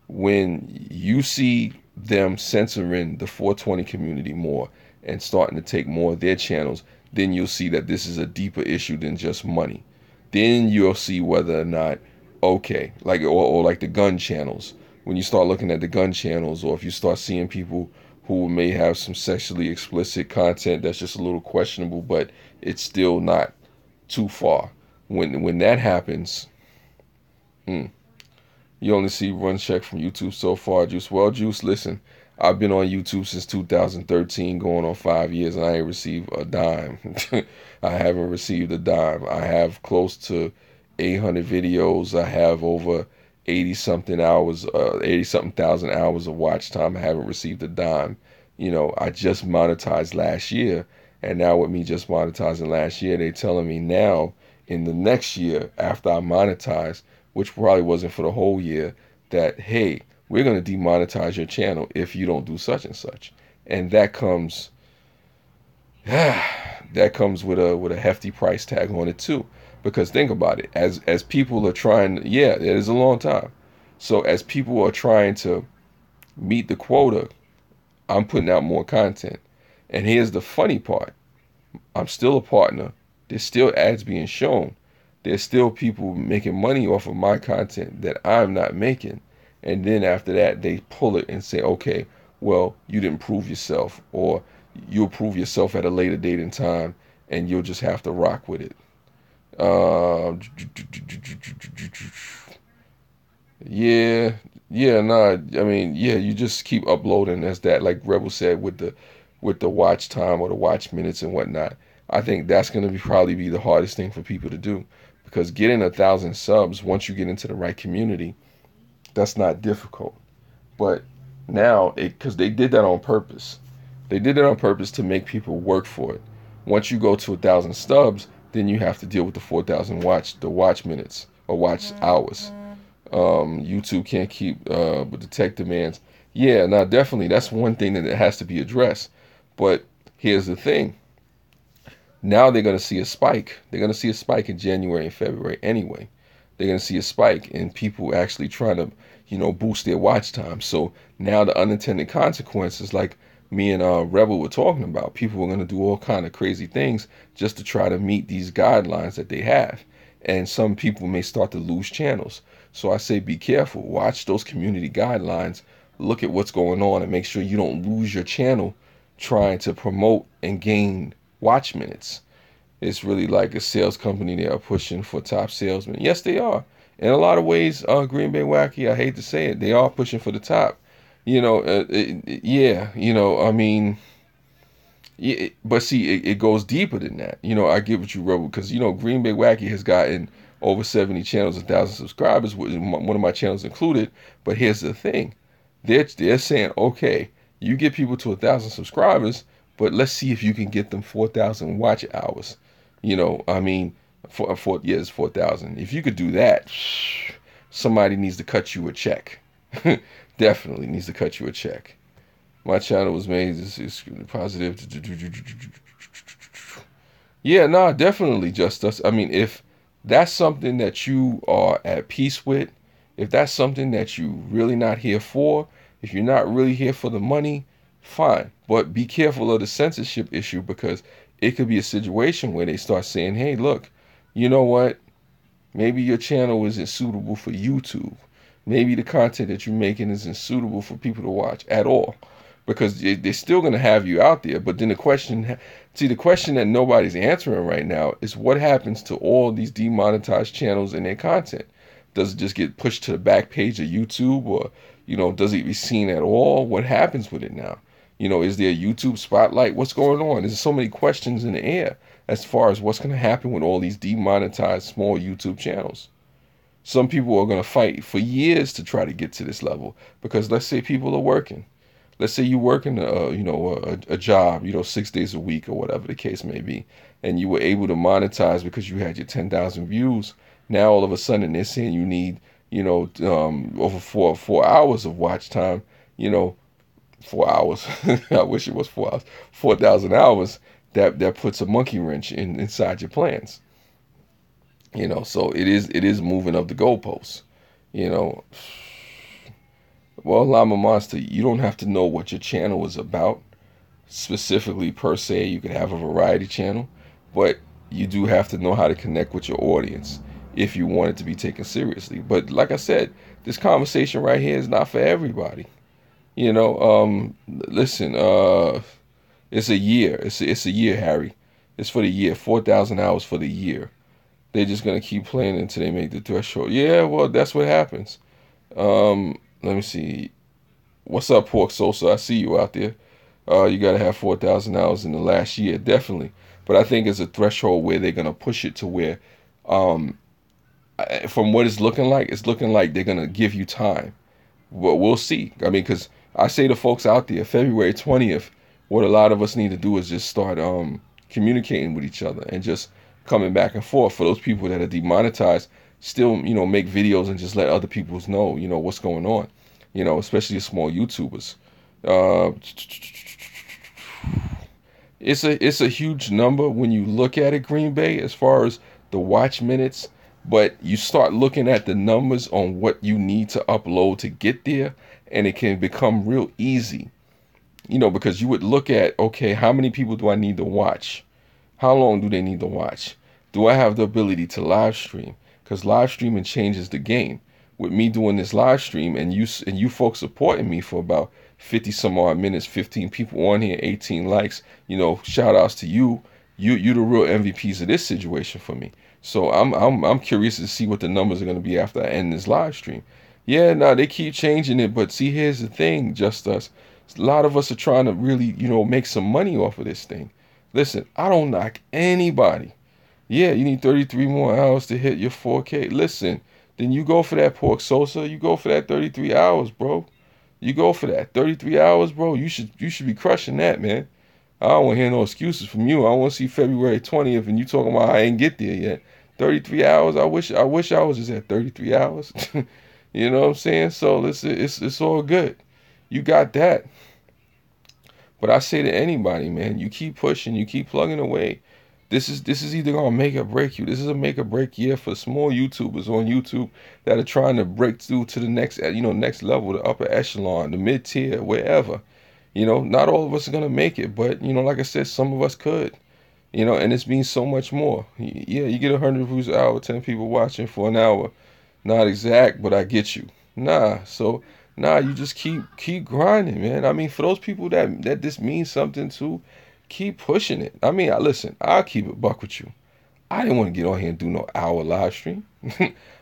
When you see them censoring the 420 community more and starting to take more of their channels, then you'll see that this is a deeper issue than just money. Then you'll see whether or not, okay, like or like the gun channels. When you start looking at the gun channels, or if you start seeing people who may have some sexually explicit content that's just a little questionable, but it's still not too far. When that happens, you only see one check from YouTube so far, Juice. Well, Juice, listen, I've been on YouTube since 2013, going on 5 years, and I ain't received a dime. I haven't received a dime. I have close to 800 videos. I have over 80 something hours, 80 something thousand hours of watch time. I haven't received a dime. I just monetized last year, and now with me just monetizing last year, they telling me now in the next year after I monetize, which probably wasn't for the whole year, that hey, we're going to demonetize your channel if you don't do such and such. And that comes with a hefty price tag on it too. Because think about it, as people are trying, yeah, it is a long time. So as people are trying to meet the quota, I'm putting out more content. And here's the funny part. I'm still a partner. There's still ads being shown. There's still people making money off of my content that I'm not making. And then after that, they pull it and say, okay, well, you didn't prove yourself, or you'll prove yourself at a later date and time, and you'll just have to rock with it. Yeah, yeah, nah. I mean, yeah, you just keep uploading as that, like Rebel said, with the watch time or the watch minutes and whatnot. I think that's gonna be probably be the hardest thing for people to do, because getting 1,000 subs once you get into the right community, that's not difficult. But now, because they did that on purpose, they did it on purpose to make people work for it. Once you go to 1,000 subs, then you have to deal with the 4,000 watch minutes or watch hours. YouTube can't keep with the tech demands. Yeah, now definitely that's one thing that has to be addressed. But here's the thing. Now they're going to see a spike. They're going to see a spike in January and February anyway. They're going to see a spike in people actually trying to, boost their watch time. So now the unintended consequences, like me and Rebel were talking about, people are going to do all kind of crazy things just to try to meet these guidelines that they have. And some people may start to lose channels. So I say be careful. Watch those community guidelines. Look at what's going on and make sure you don't lose your channel trying to promote and gain watch minutes. It's really like a sales company. They are pushing for top salesmen. Yes, they are. In a lot of ways, Green Bay Wacky, I hate to say it, they are pushing for the top. Yeah, I mean, yeah, but see, it goes deeper than that. I get what you wrote, because, Green Bay Wacky has gotten over 70 channels, 1,000 subscribers, with one of my channels included. But here's the thing. They're saying, okay, you get people to 1,000 subscribers, but let's see if you can get them 4,000 watch hours. I mean, it's 4,000. If you could do that, somebody needs to cut you a check. Definitely needs to cut you a check. My channel was made. It's positive. Yeah, nah, definitely, Justice. I mean, if that's something that you are at peace with, if that's something that you really not here for, if you're not really here for the money, fine. But be careful of the censorship issue, because it could be a situation where they start saying, hey, look, you know what? Maybe your channel isn't suitable for YouTube. Maybe the content that you're making isn't suitable for people to watch at all. Because they're still going to have you out there. But then the question that nobody's answering right now is, what happens to all these demonetized channels and their content? Does it just get pushed to the back page of YouTube, or, does it be seen at all? What happens with it now? Is there a YouTube spotlight? What's going on? There's so many questions in the air as far as what's going to happen with all these demonetized small YouTube channels. Some people are going to fight for years to try to get to this level, because let's say people are working. Let's say you work in a job, 6 days a week or whatever the case may be, and you were able to monetize because you had your 10,000 views. Now all of a sudden they're saying you need, over 4 hours of watch time, 4 hours. I wish it was 4 hours. 4,000 hours. That puts a monkey wrench inside your plans. So it is moving up the goalposts. Well, Llama Monster, you don't have to know what your channel is about specifically per se. You can have a variety channel, but you do have to know how to connect with your audience if you want it to be taken seriously. But like I said, this conversation right here is not for everybody. Listen, it's a year. It's a year, Harry. It's for the year. 4,000 hours for the year. They're just gonna keep playing until they make the threshold. Yeah, well, that's what happens. Let me see. What's up, Pork Sosa? I see you out there. You got to have 4,000 hours in the last year, definitely. But I think it's a threshold where they're going to push it to where, from what it's looking like they're going to give you time. But we'll see. I mean, because I say to folks out there, February 20th, what a lot of us need to do is just start communicating with each other and just coming back and forth. For those people that are demonetized, still, make videos and just let other people know, what's going on, especially the small YouTubers. It's a huge number when you look at it, Green Bay, as far as the watch minutes, but you start looking at the numbers on what you need to upload to get there. and it can become real easy, because you would look at, okay, how many people do I need to watch? How long do they need to watch? Do I have the ability to live stream? Because live streaming changes the game. With me doing this live stream and you folks supporting me for about 50 some odd minutes, 15 people on here, 18 likes, shout outs to you. You the real MVPs of this situation for me. So I'm curious to see what the numbers are going to be after I end this live stream. Yeah, they keep changing it, but see, here's the thing, just us. A lot of us are trying to really, make some money off of this thing. Listen, I don't knock anybody. Yeah, you need 33 more hours to hit your 4K. Listen, then you go for that, Pork Sosa. You go for that 33 hours, bro. You go for that 33 hours, bro. You should be crushing that, man. I don't want to hear no excuses from you. I want to see February 20th, and you talking about I ain't get there yet. 33 hours. I wish I was just at 33 hours. You know what I'm saying? So it's all good. You got that. But I say to anybody, man, you keep pushing, you keep plugging away. This is either gonna make or break you. This is a make or break year for small YouTubers on YouTube that are trying to break through to the next, next level, the upper echelon, the mid tier, wherever. Not all of us are gonna make it, but like I said, some of us could. And this means so much more. Yeah, you get 100 views an hour, 10 people watching for an hour. Not exact, but I get you. You just keep grinding, man. I mean, for those people that this means something to, keep pushing it. I mean, listen, I'll keep it buck with you. I didn't want to get on here and do no hour live stream.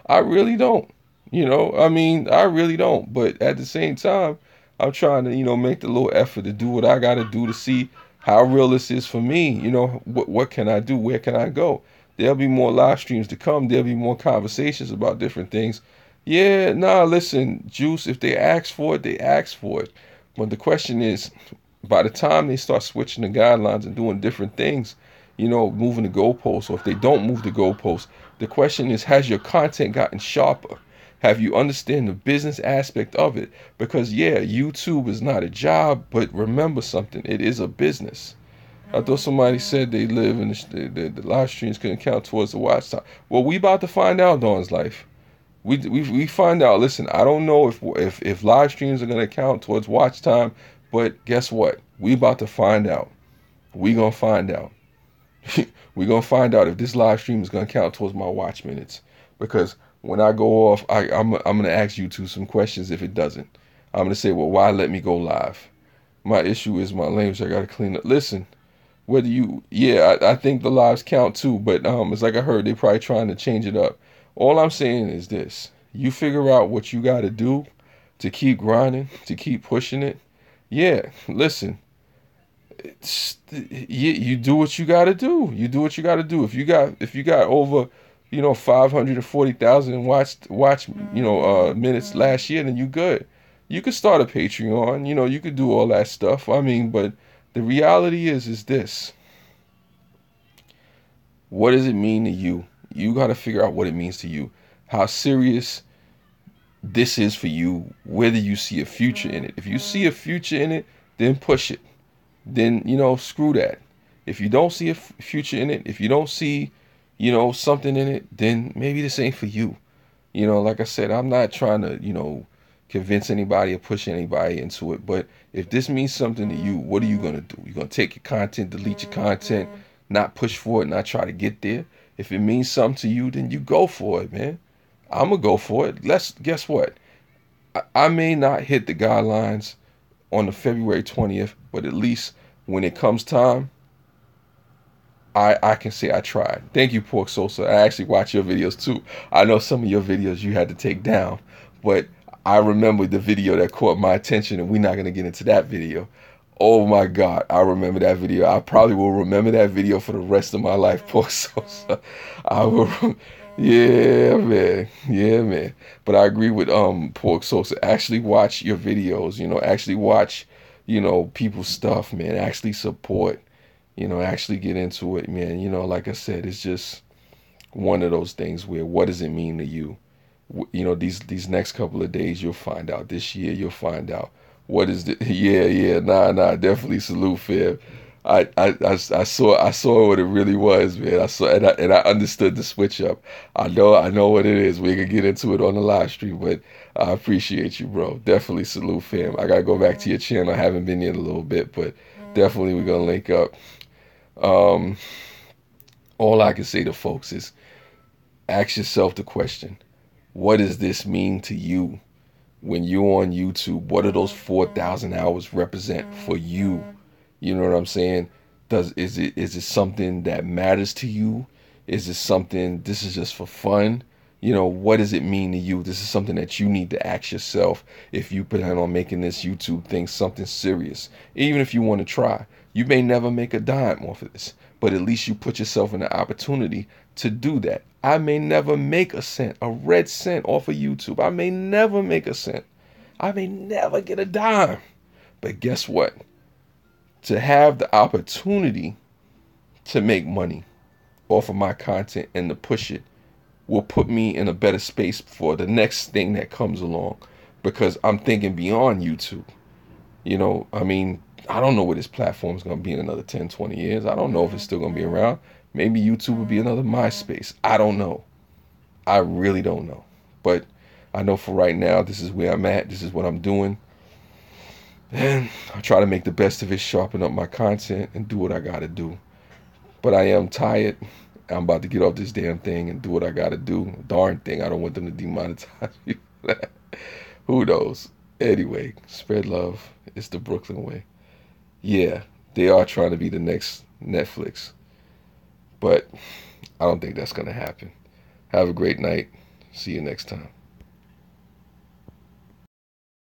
I really don't. I really don't. But at the same time, I'm trying to, make the little effort to do what I got to do to see how real this is for me. What can I do? Where can I go? There'll be more live streams to come. There'll be more conversations about different things. Yeah, listen, Juice, if they ask for it, they ask for it. But the question is, by the time they start switching the guidelines and doing different things, moving the goalposts, or if they don't move the goalposts, the question is, has your content gotten sharper? Have you understand the business aspect of it? Because yeah, YouTube is not a job, but remember something, it is a business. I thought somebody said they live in the live streams couldn't count towards the watch time. Well, we about to find out, Dawn's Life. We find out. Listen, I don't know if live streams are gonna count towards watch time, but guess what? We about to find out. We gonna find out. We gonna find out if this live stream is gonna count towards my watch minutes. Because when I go off, I'm gonna ask YouTube some questions. If it doesn't, I'm gonna say, well, why let me go live? My issue is my language. I gotta clean up. Listen. I think the lives count too, but it's like I heard they probably trying to change it up. All I'm saying is this: you figure out what you got to do to keep grinding, to keep pushing it. Yeah, listen, you do what you got to do. You do what you got to do. If you got over 540,000 watch minutes last year, then you good. You could start a Patreon. You could do all that stuff. I mean, but the reality is this. What does it mean to you? You got to figure out what it means to you. How serious this is for you. Whether you see a future in it. If you see a future in it, then push it. Then, screw that. If you don't see a future in it, if you don't see, something in it, then maybe this ain't for you. Like I said, I'm not trying to, convince anybody or push anybody into it. But if this means something to you, what are you going to do? You're going to take your content, delete your content, not push for it, not try to get there. If it means something to you, then you go for it, man. I'm going to go for it. Guess what? I may not hit the guidelines on the February 20th, but at least when it comes time, I can say I tried. Thank you, Pork Sosa. I actually watch your videos too. I know some of your videos you had to take down, but I remember the video that caught my attention, and we're not going to get into that video. Oh my God, I remember that video. I probably will remember that video for the rest of my life, Pork Sosa. I will. Yeah, man. Yeah, man. But I agree with Pork Sosa. Actually watch your videos, actually watch, people's stuff, man. Actually support, actually get into it, man. Like I said, it's just one of those things where what does it mean to you? These next couple of days you'll find out. This year you'll find out what is the definitely salute, Fib. I saw what it really was, man. I saw and I understood the switch up. I know what it is. We can get into it on the live stream, but I appreciate you, bro. Definitely salute, fam. I gotta go back to your channel. I haven't been in a little bit, but definitely we're gonna link up. Um, all I can say to folks is ask yourself the question: what does this mean to you when you're on YouTube? What do those 4,000 hours represent for you? You know what I'm saying? Is it something that matters to you? Is it something this is just for fun? You know, what does it mean to you? This is something that you need to ask yourself if you plan on making this YouTube thing something serious. Even if you want to try. You may never make a dime off of this, but at least you put yourself in the opportunity to do that. I may never make a cent, a red cent off of YouTube. I may never make a cent. I may never get a dime. But guess what? To have the opportunity to make money off of my content and to push it will put me in a better space for the next thing that comes along, because I'm thinking beyond YouTube. You know, I mean, I don't know where this platform is going to be in another 10, 20 years. I don't know if it's still going to be around. Maybe YouTube will be another MySpace. I don't know. I really don't know. But I know for right now, this is where I'm at. This is what I'm doing. And I try to make the best of it, sharpen up my content, and do what I got to do. But I am tired. I'm about to get off this damn thing and do what I got to do. Darn thing. I don't want them to demonetize me for that. Who knows? Anyway, spread love. It's the Brooklyn way. Yeah, they are trying to be the next Netflix. But I don't think that's going to happen. Have a great night. See you next time.